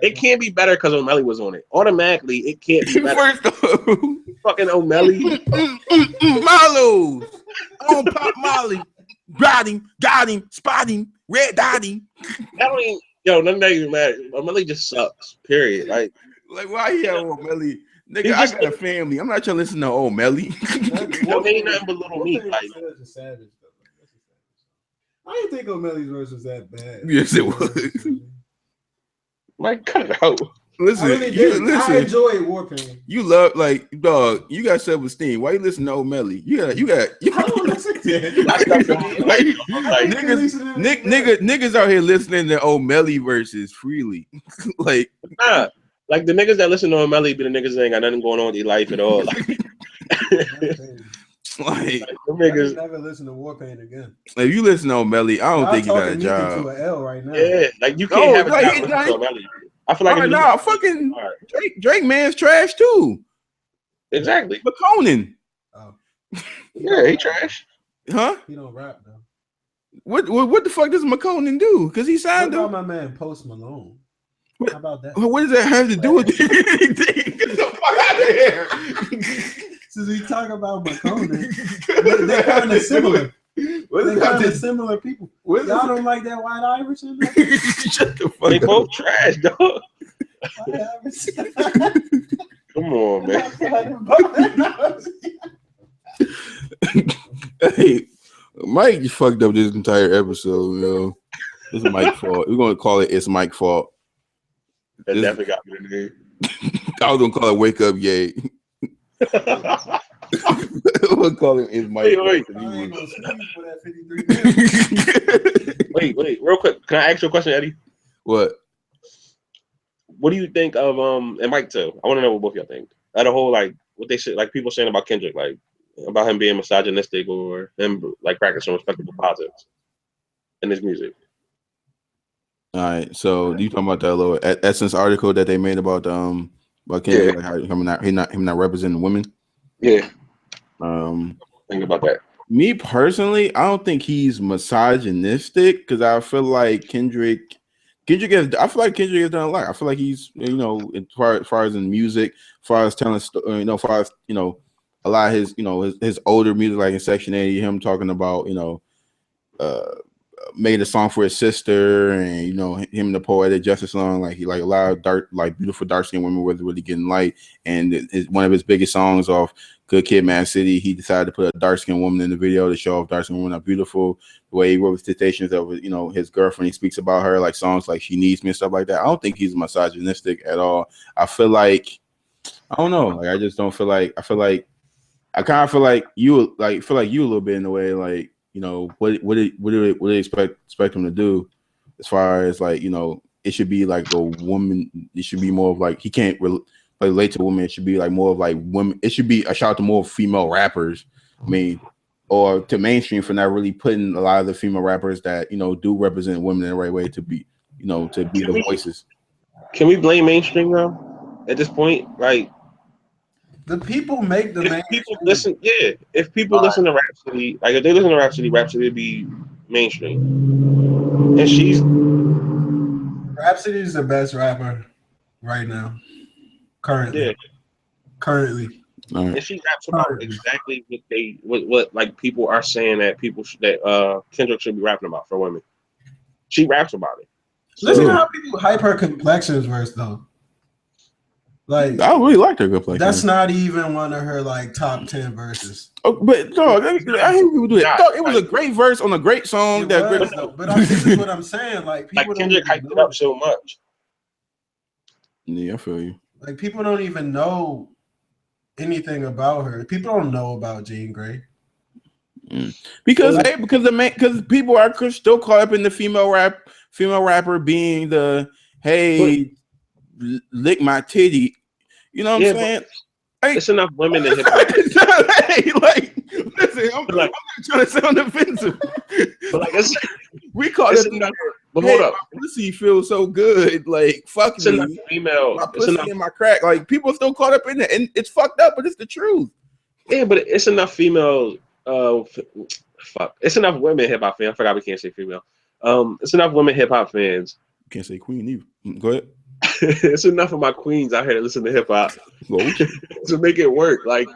It can't be better because O'Malley was on it. Automatically, it can't be better. First off, Fucking O'Malley. Marlo on Pop Molly, got him, spot him, red dot him. I don't even, none of even matter. O'Malley just sucks. Period. Like why he have O'Malley? Nigga, He I just- got a family. I'm not trying to listen to O'Malley. they ain't nothing but little meat. Like, I didn't think O'Malley's verse was that bad. Yes, it was. Mike, cut it out. Listen, I really you, did. I listen. enjoyed Warpaint. You love like dog. You got self-esteem. Why you listen to O'Malley? You got. I don't listen to it. Like, Like, niggas out here listening to O'Malley verses freely. Like, nah. Like the niggas that listen to O'Malley be the niggas that ain't got nothing going on with their life at all. Like, like them I niggas. never listen to Warpaint again. if you listen to O'Malley, I don't Y'all think you got a talking me into job. an L right now. Yeah, like you No, can't have a like, job he- listening like- to O'Malley. I feel like if you nah, listen- fucking All right. Drake man's trash too. Exactly. McConan, Oh, Yeah, he trash. huh? he don't rap though. What the fuck does McConan do? Because he What signed about him. my man Post Malone? What- How about that? What does that have to do with anything? Get the fuck out of here. Since we talk about McConan, they're kind of similar. What They're does that kind of have similar people. What Y'all is don't like that White Iverson? Shut the fuck They up. both trash, dog. White Iverson. Come on, man. Hey, Mike just fucked up this entire episode, yo. It's Mike's fault. We're gonna call it "It's Mike's fault." That This- definitely got me today. I was gonna call it "Wake Up, Yay." We'll call it "It's Mike's Wait. fault." I ain't gonna sleep for that 53 minutes. Wait, real quick. Can I ask you a question, Eddie? What? What do you think of and Mike too? I want to know what both y'all think. That a whole like what they say, like people saying about Kendrick, like about him being misogynistic or him like practicing respectable politics in his music. All right. So you talking about that little Essence article that they made about Kendrick, like how him not representing women? Yeah. Um. Think about that. Me personally, I don't think he's misogynistic because I feel like Kendrick has done a lot. I feel like he's, as far as in music, as far as telling, as far as, a lot of his, his older music, like in Section 80, him talking about, made a song for his sister, and him and the Poetic Justice song, like he like a lot of dark, like beautiful dark skinned women was really getting light, and it's one of his biggest songs off Good Kid, Mad City. He decided to put a dark skinned woman in the video to show off dark skinned women are beautiful. The way he wrote his citations of his girlfriend, he speaks about her, like songs like She Needs Me and stuff like that. I don't think he's misogynistic at all. I feel like, I don't know, like I just don't feel like, I kind of feel like you a little bit in the way, like, what do they expect him to do, as far as like, it should be like a woman. It should be more of like he can't relate to women. It should be like more of like women. It should be a shout out to more female rappers. I mean, or to mainstream for not really putting a lot of the female rappers that do represent women in the right way to be to be the voices. Can we blame mainstream now? At this point, like The people make the if people listen, if people listen to Rhapsody, like if they listen to Rhapsody would be mainstream. And she's Rhapsody is the best rapper right now. Currently. Yeah. Currently. All right. and she raps about exactly what like people are saying that Kendrick should be rapping about for women. She raps about it. Listen to how people hype her complexions verse though. Like I really liked her complexion. that's not even one of her like top 10 verses. Oh, but dog, I hate people do it. Dog, it was a great verse on a great song. It was, though, but this is what I'm saying. Like people Like don't Kendrick even hyped it know. up so much. Yeah, I feel you. Like people don't even know anything about her. People don't know about Jean Grey. Because people are still caught up in the female rapper being the lick my titty. You know what I'm saying? It's enough women in hip hop. Hey, like, listen, I'm not trying to sound offensive, but like, we call it enough. But hold up, my pussy feels so good. Like, fuck it's me, enough female. My pussy and my crack. Like, people are still caught up in it, and it's fucked up, but it's the truth. Yeah, but it's enough female. Fuck, it's enough women hip hop fans. I forgot we can't say female. It's enough women hip hop fans. Can't say queen either. Go ahead. It's enough of my queens out here to listen to hip hop to make it work. Like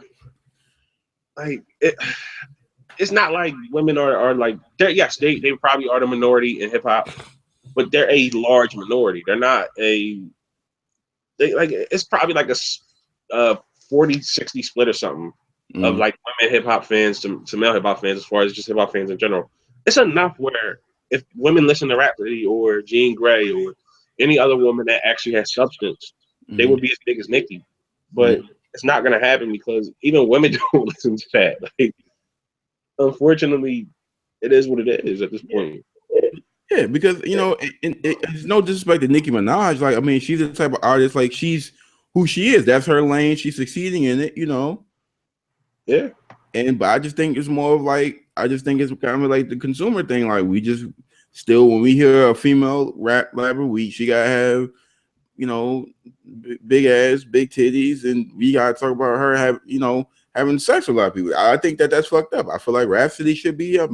it's not like women are like yes, they probably are the minority in hip hop, but they're a large minority. They're not it's probably like a 40-60 split or something of like women hip hop fans to male hip hop fans as far as just hip hop fans in general. It's enough where if women listen to Rhapsody or Jean Grey or any other woman that actually has substance, they would be as big as Nicki. But it's not going to happen because even women don't listen to that. Like, unfortunately, it is what it is at this point. Yeah, because, you know, it's no disrespect to Nicki Minaj. Like, I mean, she's the type of artist, like, she's who she is. That's her lane. She's succeeding in it, you know. Yeah. But I just think it's more of like, I just think it's kind of like the consumer thing. Like, we just still, when we hear a female rapper, she gotta have, you know, big ass, big titties, and we gotta talk about her having sex with a lot of people. I think that's fucked up. I feel like Rhapsody should be a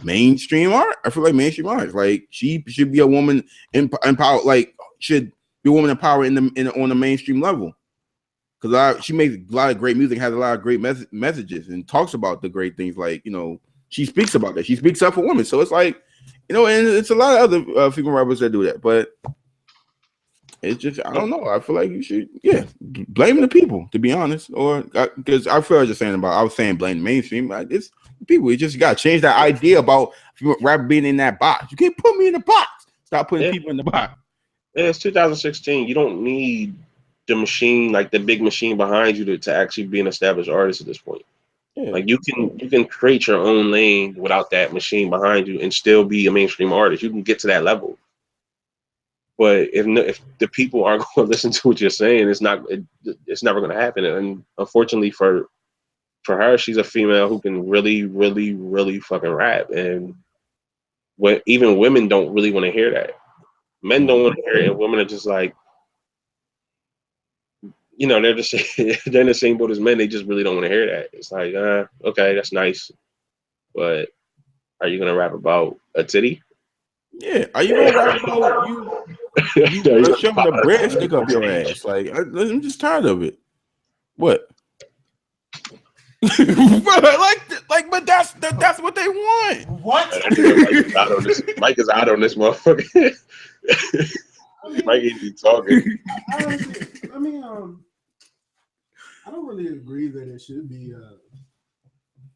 mainstream art. I feel like mainstream art, like she should be a woman in power. Like, should be a woman in power on the mainstream level. Because she makes a lot of great music, has a lot of great messages, and talks about the great things. Like, you know, she speaks about that. She speaks up for women. So it's like, you know, and it's a lot of other female rappers that do that. But it's just, I don't know. I feel like you should, blame the people, to be honest. Or because I feel like just saying I was saying blame the mainstream. Like, it's people. You just got to change that idea about rap being in that box. You can't put me in the box. Stop putting people in the box. Yeah, it's 2016. You don't need the machine, like the big machine behind you to actually be an established artist at this point. Yeah. Like you can create your own lane without that machine behind you and still be a mainstream artist. You can get to that level. But if the people aren't going to listen to what you're saying, it's never going to happen. And unfortunately for her, she's a female who can really, really, really fucking rap. And even women don't really want to hear that. Men don't want to hear it, and women are just like, you know, they're in the same boat as men. They just really don't want to hear that. It's like, okay, that's nice, but are you gonna rap about a titty? Yeah, are you gonna rap about you shoving a breadstick up your ass? Like, I'm just tired of it. What? But that's what they want. What? Mike is out on this motherfucker. Mike ain't be talking. I mean, I don't really agree that it should be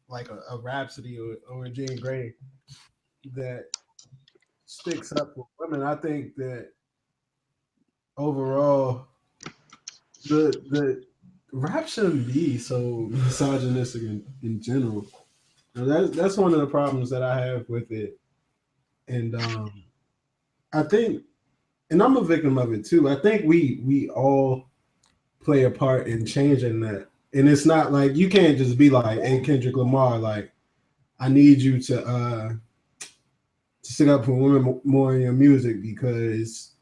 like a Rhapsody or a Jean Grey that sticks up for women. I think that overall, the rap shouldn't be so misogynistic in general. Now, that's one of the problems that I have with it, and I think. And I'm a victim of it too. I think we all play a part in changing that. And it's not like you can't just be like, hey, Kendrick Lamar, like, I need you to stick up for women more in your music because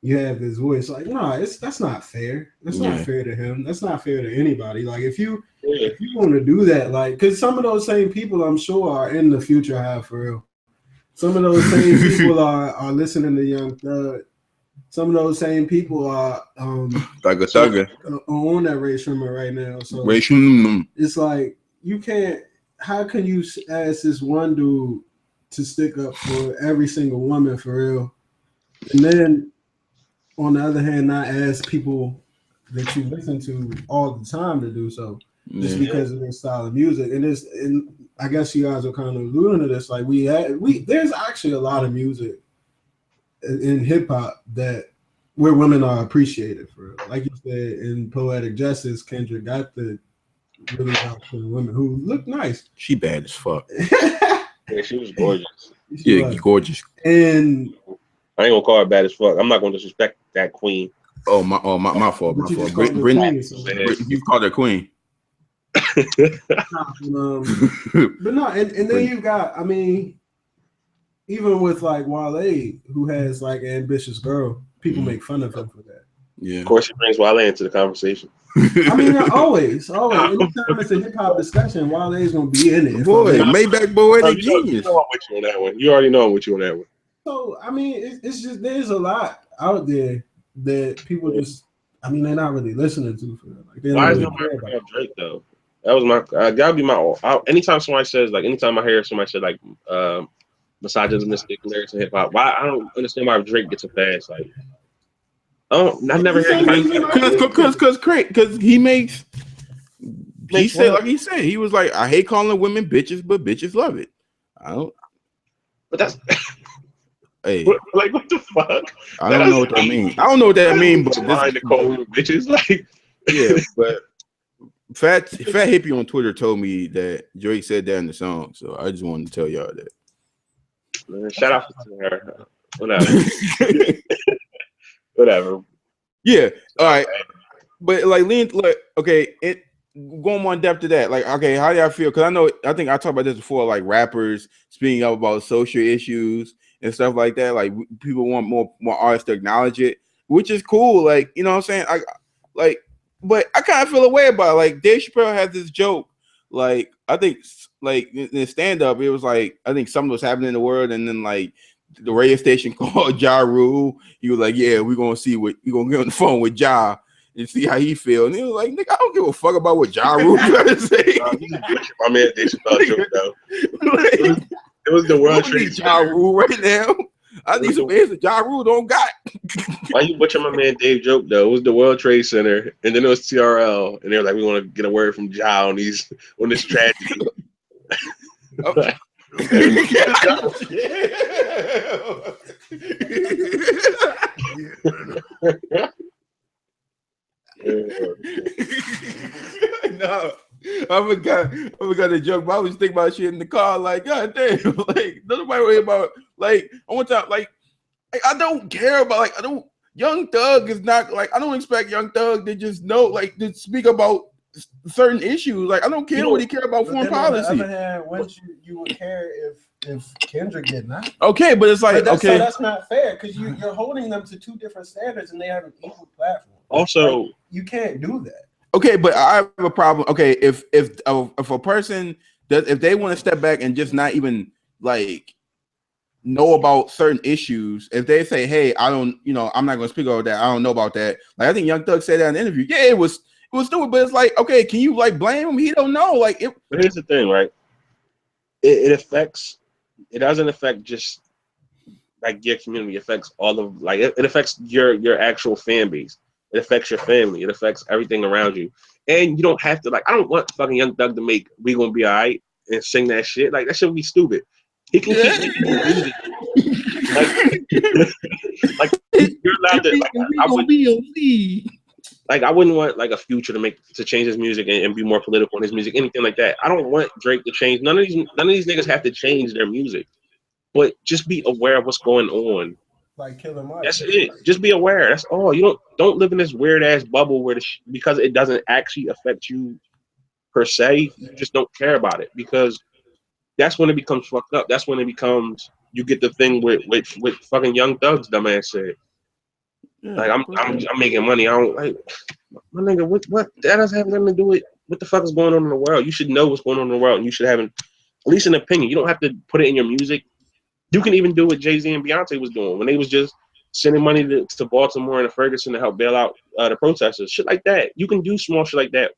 you have this voice. Like, no, that's not fair. That's not fair to him. That's not fair to anybody. Like, if you want to do that, like, because some of those same people, I'm sure, are in the Future Hive for real. Some of those same people are listening to Young Thug. Some of those same people are Thugger on that Ray Sherman right now. So Ray Sherman. It's like you can't. How can you ask this one dude to stick up for every single woman for real, and then on the other hand, not ask people that you listen to all the time to do so just because of their style of music? And I guess you guys are kind of alluding to this. Like there's actually a lot of music in hip hop where women are appreciated for, like you said, in Poetic Justice, Kendrick got the really outstanding women who look nice. She bad as fuck. Yeah, she was gorgeous. Gorgeous. And I ain't gonna call her bad as fuck. I'm not gonna disrespect that queen. my fault. But My you fault. just called her Brittany, queen. So. you called her queen. But no, and then you got, I mean, even with like Wale, who has like an ambitious girl, people make fun of him for that. Yeah. Of course, he brings Wale into the conversation. I mean, always. Anytime it's a hip hop discussion, Wale's gonna be in it. Boy, Maybach Poetic Genius. You know I'm with you on that one. You already know I'm with you on that one. So I mean, it's just there's a lot out there that people just, I mean, they're not really listening to for that. Like, they Why is don't nobody really care talking about about Drake though? That was my gotta be my. Anytime somebody says like, anytime I hear somebody say like misogynistic lyrics in hip hop, why I don't understand why Drake gets a pass. Like, I've never heard anybody because he makes. He Makes said what? like he said he was like, I hate calling women bitches, but bitches love it. I don't. But that's Hey, like what the fuck? I don't know what that means. I don't know what that means, but Trying to call women bitches, like yeah, but Fat Hippie on Twitter told me that Drake said that in the song, so I just wanted to tell y'all that. man, shout out to her. Whatever. Yeah, all right. But like, okay, it going more in depth to that. Like, okay, how do y'all feel? Because I think I talked about this before. Like rappers speaking up about social issues and stuff like that. Like people want more artists to acknowledge it, which is cool. Like, you know what I'm saying? But I kind of feel a way about it. Like Dave Chappelle has this joke. Like I think like in stand up, it was like I think something was happening in the world, and then like the radio station called Ja Rule. He was like, "Yeah, we're gonna get on the phone with Ja and see how he feel." And he was like, "Nigga, I don't give a fuck about what Ja Rule gotta say." My man Dave Chappelle joke though. It was the World Trade Center. Ja Rule right now. I need some answers Ja Rule don't got. Why you butcher my man Dave joke though? It was the World Trade Center, and then it was TRL, and they were like, "We want to get a word from Ja on this tragedy." Oh. No, I forgot the joke. But I was thinking about shit in the car. Like, God damn, like nobody worry about. Like, I want to like I don't care about like I don't. Young Thug is not like I don't expect Young Thug to just know like to speak about certain issues. Like I don't care what he care about foreign policy. On the other hand, wouldn't you would care if Kendrick did not? Okay, but it's like so okay, that's not fair because you're holding them to two different standards and they have an equal platform. Also, like, you can't do that. Okay, but I have a problem. Okay, if a person does if they want to step back and just not even like know about certain issues, if they say, "Hey, I don't, I'm not going to speak about that. I don't know about that." Like I think Young Thug said that in the interview. Yeah, it was stupid, but it's like, okay, can you like blame him? He don't know. Like, but here's the thing, right? It affects. It doesn't affect just like your community. It affects all of like it affects your actual fan base. It affects your family. It affects everything around you. And you don't have to like. I don't want fucking Young Thug to make "We Gonna Be Alright" and sing that shit. Like that shit would be stupid. He can keep making music. Like you're allowed to. I wouldn't want like a Future to change his music and be more political in his music, anything like that. I don't want Drake to change. None of these niggas have to change their music, but just be aware of what's going on. Like Killer Mike. That's it. Just be aware. That's all. You don't live in this weird ass bubble where because it doesn't actually affect you per se. You just don't care about it because that's when it becomes fucked up. That's when it becomes you get the thing with fucking Young Thug's dumbass said. Yeah, like I'm making money. I don't like my nigga. What that doesn't have nothing to do with what the fuck is going on in the world. You should know what's going on in the world, and you should have at least an opinion. You don't have to put it in your music. You can even do what Jay-Z and Beyonce was doing when they was just sending money to Baltimore and Ferguson to help bail out the protesters. Shit like that. You can do small shit like that,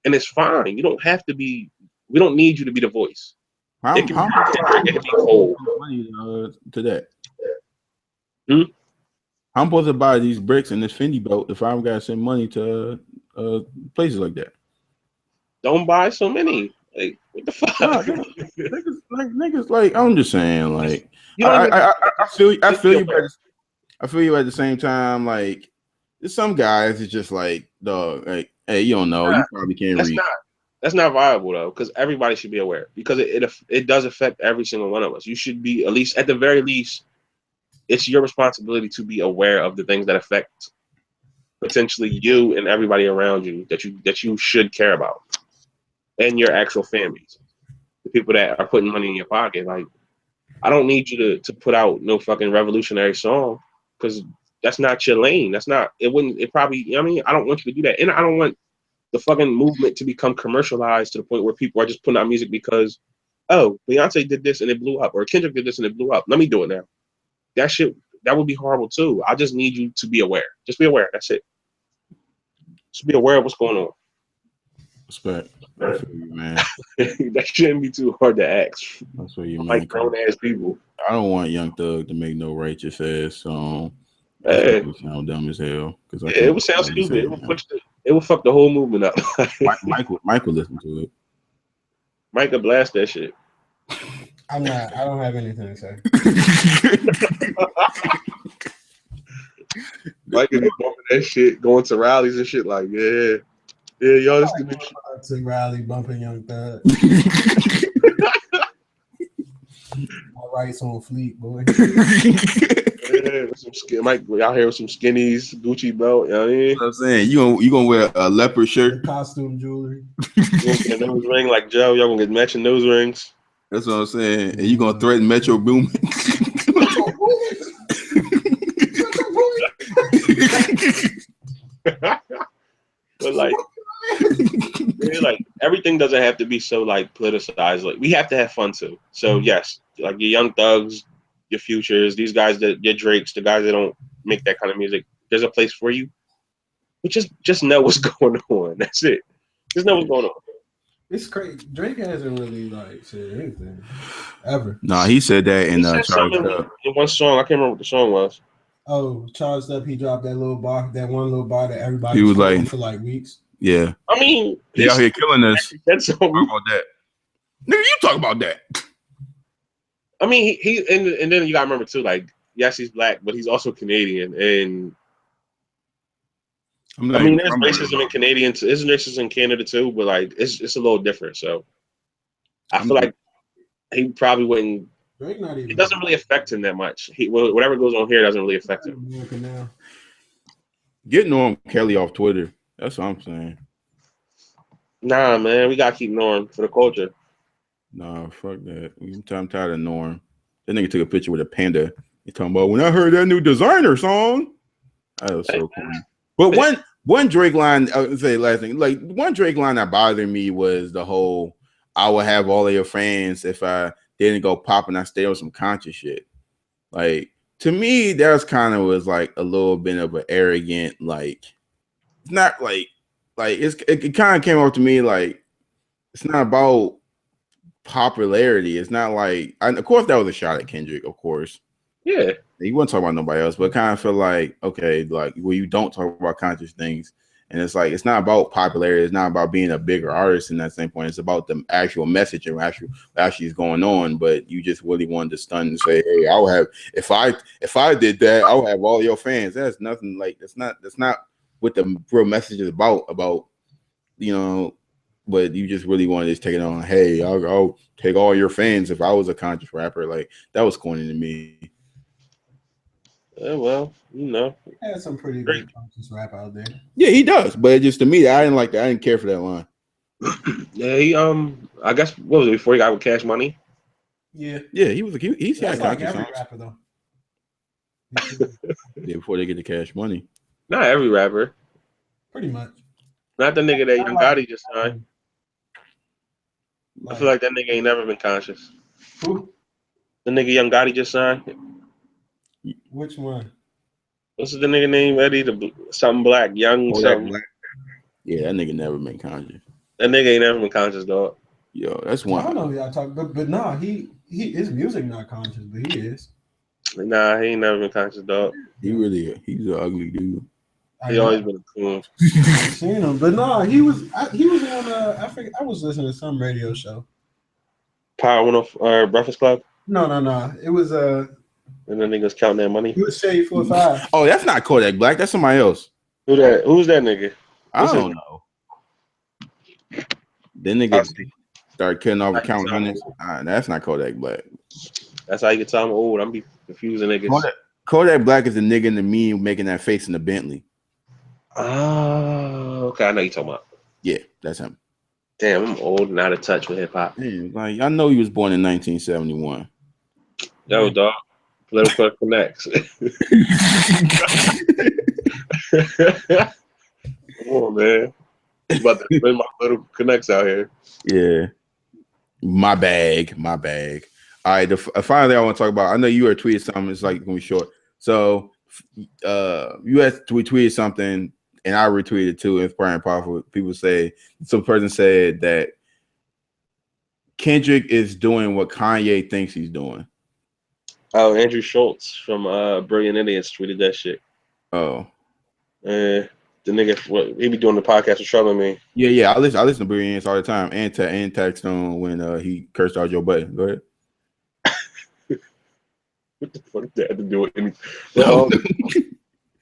and it's fine. You don't have to be. We don't need you to be the voice. It can be cold. Money to that. I'm supposed to buy these bricks and this Fendi belt if I'm gonna send money to places like that. Don't buy so many. Like what the fuck? Niggas, like I'm just saying, like I feel you. I feel you at the same time. Like there's some guys, it's just like dog. Like hey, you don't know. You probably can't read. That's not viable though, because everybody should be aware because it does affect every single one of us. You should be at the very least. It's your responsibility to be aware of the things that affect potentially you and everybody around you that you should care about, and your actual families, the people that are putting money in your pocket. Like, I don't need you to put out no fucking revolutionary song because that's not your lane. That's not. It wouldn't. It probably. You know what I mean, I don't want you to do that, and I don't want the fucking movement to become commercialized to the point where people are just putting out music because, oh, Beyonce did this and it blew up, or Kendrick did this and it blew up. Let me do it now. That would be horrible too. I just need you to be aware. Just be aware. That's it. Just be aware of what's going on. Respect. Man. That shouldn't be too hard to ask. That's what you mean. Like grown ass people. I don't want Young Thug to make no righteous ass song. It would sound dumb as hell. It would sound stupid. It would fuck the whole movement up. Mike would listen to it. Mike could blast that shit. I don't have anything to say. Mike could be bumping that shit, going to rallies and shit like, yeah, y'all this could be to rally bumping Young Thug. My rights on fleek, boy. Yeah, Mike out here with some skinnies, Gucci belt. You know what I mean? You know what I'm saying? You gonna wear a leopard shirt, costume jewelry. You gonna get a nose ring like Joe. Y'all gonna get matching nose rings. That's what I'm saying. And you gonna threaten Metro Boomin. But like everything doesn't have to be so like politicized. Like we have to have fun too. So yes, like your Young Thugs, your Futures, these guys your Drakes, the guys that don't make that kind of music. There's a place for you. But just know what's going on. That's it. Just know what's going on. It's crazy. Drake hasn't really like said anything ever. Nah, he said that in Charged Up. In one song, I can't remember what the song was. Oh, Charged Up. He dropped that one little bar that everybody he was like for like weeks. Yeah. I mean, he out here killing us. That's so talk about that. Nigga, you talk about that. I mean, he and then you gotta remember too, like, yes, he's black, but he's also Canadian, and I mean, there's racism in Canadian, there's racism in Canada too, but like, it's a little different. So, I feel like he probably wouldn't. It doesn't really affect him that much. Whatever goes on here doesn't really affect him. Get Norm Kelly off Twitter. That's what I'm saying. Nah, man, we gotta keep Norm for the culture. Nah, fuck that. I'm tired of Norm. That nigga took a picture with a panda. He talking about when I heard that new Designer song. That was so cool. But one Drake line, I would say last thing, like one Drake line that bothered me was the whole "I will have all of your fans if I didn't go pop and I stay on some conscious shit." Like to me, that was like a little bit of an arrogant, like it's not like it kind of came off to me like it's not about popularity. It's not like, of course, that was a shot at Kendrick, of course. Yeah. He wasn't talking about nobody else, but kind of feel like, okay, like where you don't talk about conscious things. And it's like, it's not about popularity. It's not about being a bigger artist in that same point. It's about the actual message and actually is going on. But you just really wanted to stun and say, hey, I'll have, if I did that, I'll have all your fans. That's nothing like, that's not what the real message is about, you know, but you just really wanted to take it on. Hey, I'll take all your fans if I was a conscious rapper. Like that was corny to me. Yeah, well, you know, he had some pretty good conscious rap out there. Yeah, he does, but just to me, I didn't like that. I didn't care for that line. Yeah, he I guess what was it before he got with Cash Money? Yeah, he's got like conscious every songs. rapper though. Yeah, before they get the Cash Money. Not every rapper. Pretty much. Not the nigga that Young Gotti just signed. I feel like that nigga ain't never been conscious. Who? The nigga Young Gotti just signed. Which one? What's the nigga name? Eddie, something black, young something. Black. Yeah, that nigga never been conscious. That nigga ain't never been conscious, dog. Yo, that's one. I don't know who y'all talking, but nah, he his music not conscious, but he is. Nah, he ain't never been conscious, dog. He's an ugly dude. He always been a coon. I've seen him, but nah, he was on. I think I was listening to some radio show. Power 105 Breakfast Club. No. It was And then niggas counting that money. He was Shade 45. Oh, that's not Kodak Black. That's somebody else. Who's that nigga? I don't know. Then niggas start cutting off account hundreds. That's not Kodak Black. That's how you can tell I'm old. I'm be confusing niggas. Kodak Black is the nigga in the meme making that face in the Bentley. Oh, okay. I know you're talking about. Yeah, that's him. Damn, I'm old and out of touch with hip hop. Man, like I know he was born in 1971. Yo, dog. Political connects. Come on, man. I'm about to spend my political connects out here. Yeah, my bag. All right, the final thing I want to talk about. I know you were tweeted something. It's like gonna be short. So, you had tweeted something, and I retweeted too. Inspiring, powerful. People say some person said that Kendrick is doing what Kanye thinks he's doing. Oh, Andrew Schultz from Brilliant Idiots tweeted that shit. Oh, The nigga, he be doing the podcast with Trouble Me. yeah. I listen to Brilliant all the time, and text on when he cursed out Joe Budden. Go ahead. What the fuck did that have to do with anything?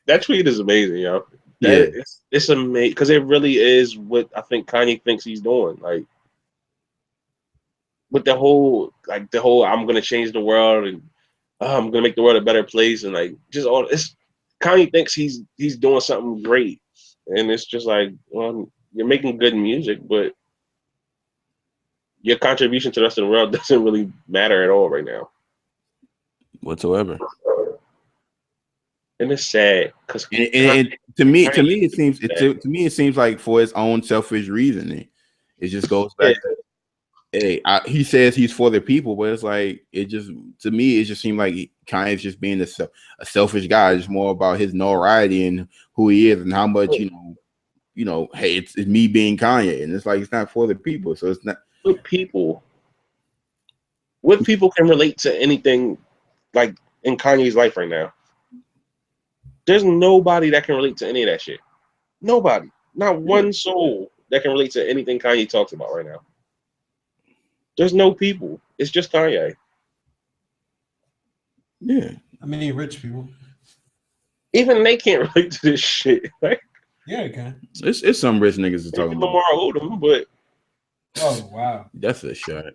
That tweet is amazing, yo. It's amazing because it really is what I think Kanye thinks he's doing. Like, with the whole I'm gonna change the world and I'm gonna make the world a better place and like just all it's Kanye thinks he's doing something great, and it's just like, well, you're making good music, but your contribution to the rest of the world doesn't really matter at all right now Whatsoever. And it's sad because to me it seems like for his own selfish reasoning. It just goes back to, hey, he says he's for the people, but it's like it just seemed like Kanye's just being a selfish guy. It's more about his notoriety and who he is and how much you know. Hey, it's me being Kanye, and it's like it's not for the people. So it's not what people can relate to anything like in Kanye's life right now. There's nobody that can relate to any of that shit. Nobody. Not one soul that can relate to anything Kanye talks about right now. There's no people. It's just Kanye. Yeah. I mean, rich people. Even they can't relate to this shit. Right? Yeah, it can. It's some rich niggas that's talking about. Lamar Odom, but oh wow, that's a shot.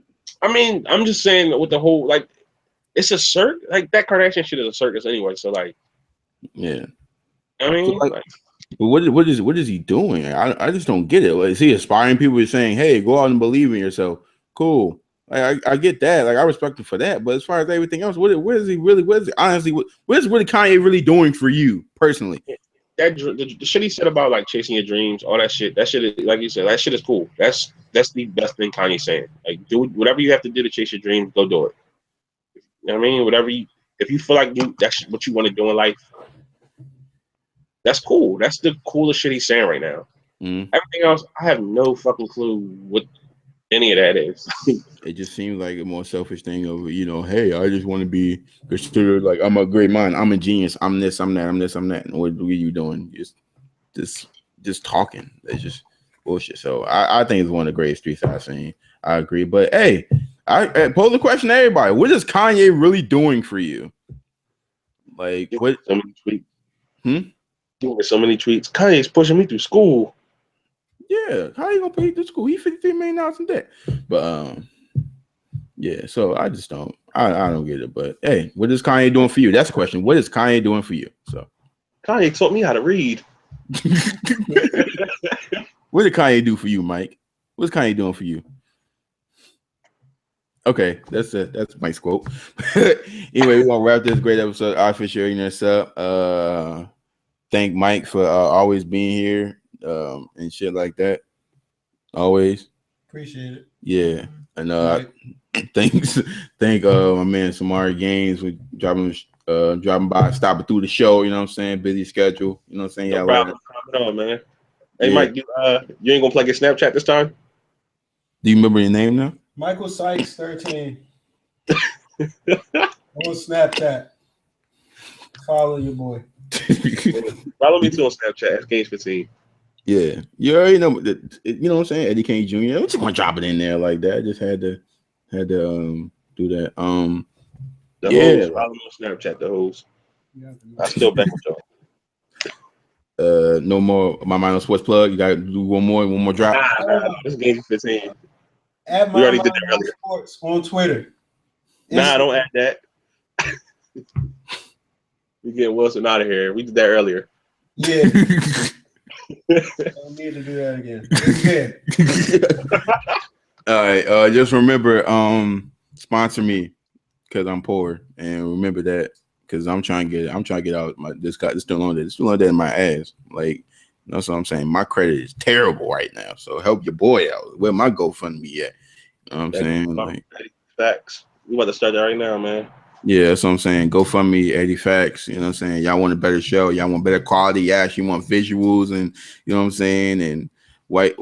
I mean, I'm just saying with the whole like, it's a circus. Like that Kardashian shit is a circus anyway. So like. Yeah, I mean, so but what is he doing? I just don't get it. Like, is he inspiring people to saying, "Hey, go out and believe in yourself"? Cool. Like, I get that. Like I respect him for that. But as far as everything else, what is he honestly? What is Kanye really doing for you personally? The shit he said about like chasing your dreams, all that shit. That shit is, like you said, that shit is cool. That's the best thing Kanye's saying. Like, do whatever you have to do to chase your dreams. Go do it. You know what I mean? If you feel like that's what you want to do in life. That's cool. That's the coolest shit he's saying right now. Everything else, I have no fucking clue what any of that is. It just seems like a more selfish thing of, hey, I just want to be considered like I'm a great mind. I'm a genius. I'm this, I'm that, I'm this, I'm that. And what are you doing? Just talking. It's just bullshit. So I think it's one of the greatest tweets I've seen. I agree. But hey, I pose the question to everybody. What is Kanye really doing for you? Like what? So many tweets. Doing so many tweets. Kanye's pushing me through school. Yeah, how you gonna pay through school? He $53 million in debt. But yeah. So I just don't. I don't get it. But hey, what is Kanye doing for you? That's the question. What is Kanye doing for you? So Kanye taught me how to read. What did Kanye do for you, Mike? What's Kanye doing for you? Okay, that's Mike's quote. Anyway, we're gonna wrap this great episode. Artificial Ignorance up. Thank Mike for always being here and shit like that. Always appreciate it. Yeah, and thank my man Samari Gaines for dropping by, stopping through the show. You know what I'm saying? Busy schedule. You know what I'm saying? No problem. Coming on, man. Hey, Mike, you ain't gonna plug your Snapchat this time? Do you remember your name now? Michael Sykes 13 on Snapchat. Follow your boy. Follow me too on Snapchat. It's Games 15. Yeah, you already know. You know what I'm saying? Eddie Kane Jr. I'm just gonna drop it in there like that. I just had to do that. The hoes, follow me on Snapchat. The hoes. I still back with y'all. No more. My Mind on Sports plug. You gotta do one more drop. Nah, this is Games 15. Add my Mind on Sports on Twitter. Nah, don't add that. We get Wilson out of here. We did that earlier. Yeah. Don't need to do that again. All right. Just remember, sponsor me because I'm poor, and remember that because I'm trying to get out my this student loan debt in my ass. Like, that's what I'm saying. My credit is terrible right now. So help your boy out. Where my GoFundMe at? You know what I'm saying? Like, facts. We about to start that right now, man. Yeah, that's what I'm saying. GoFundMe, Eddie Facts. You know what I'm saying? Y'all want a better show. Y'all want better quality. You actually want visuals and you know what I'm saying? And white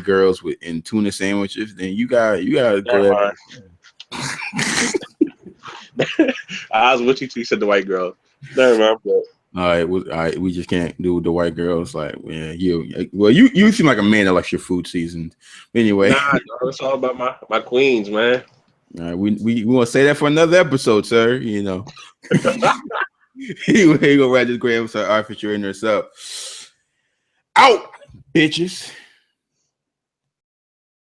girls with in tuna sandwiches. Then you got go ahead. I was with you too. You said the white girl. Never mind. All right, we just can't do the white girls. Like, yeah, you seem like a man that likes your food seasoned. Anyway, nah, it's all about my queens, man. All right, we want to say that for another episode, sir. You know. Anyway, go write this great episode. All right, for your inner self. Out, bitches.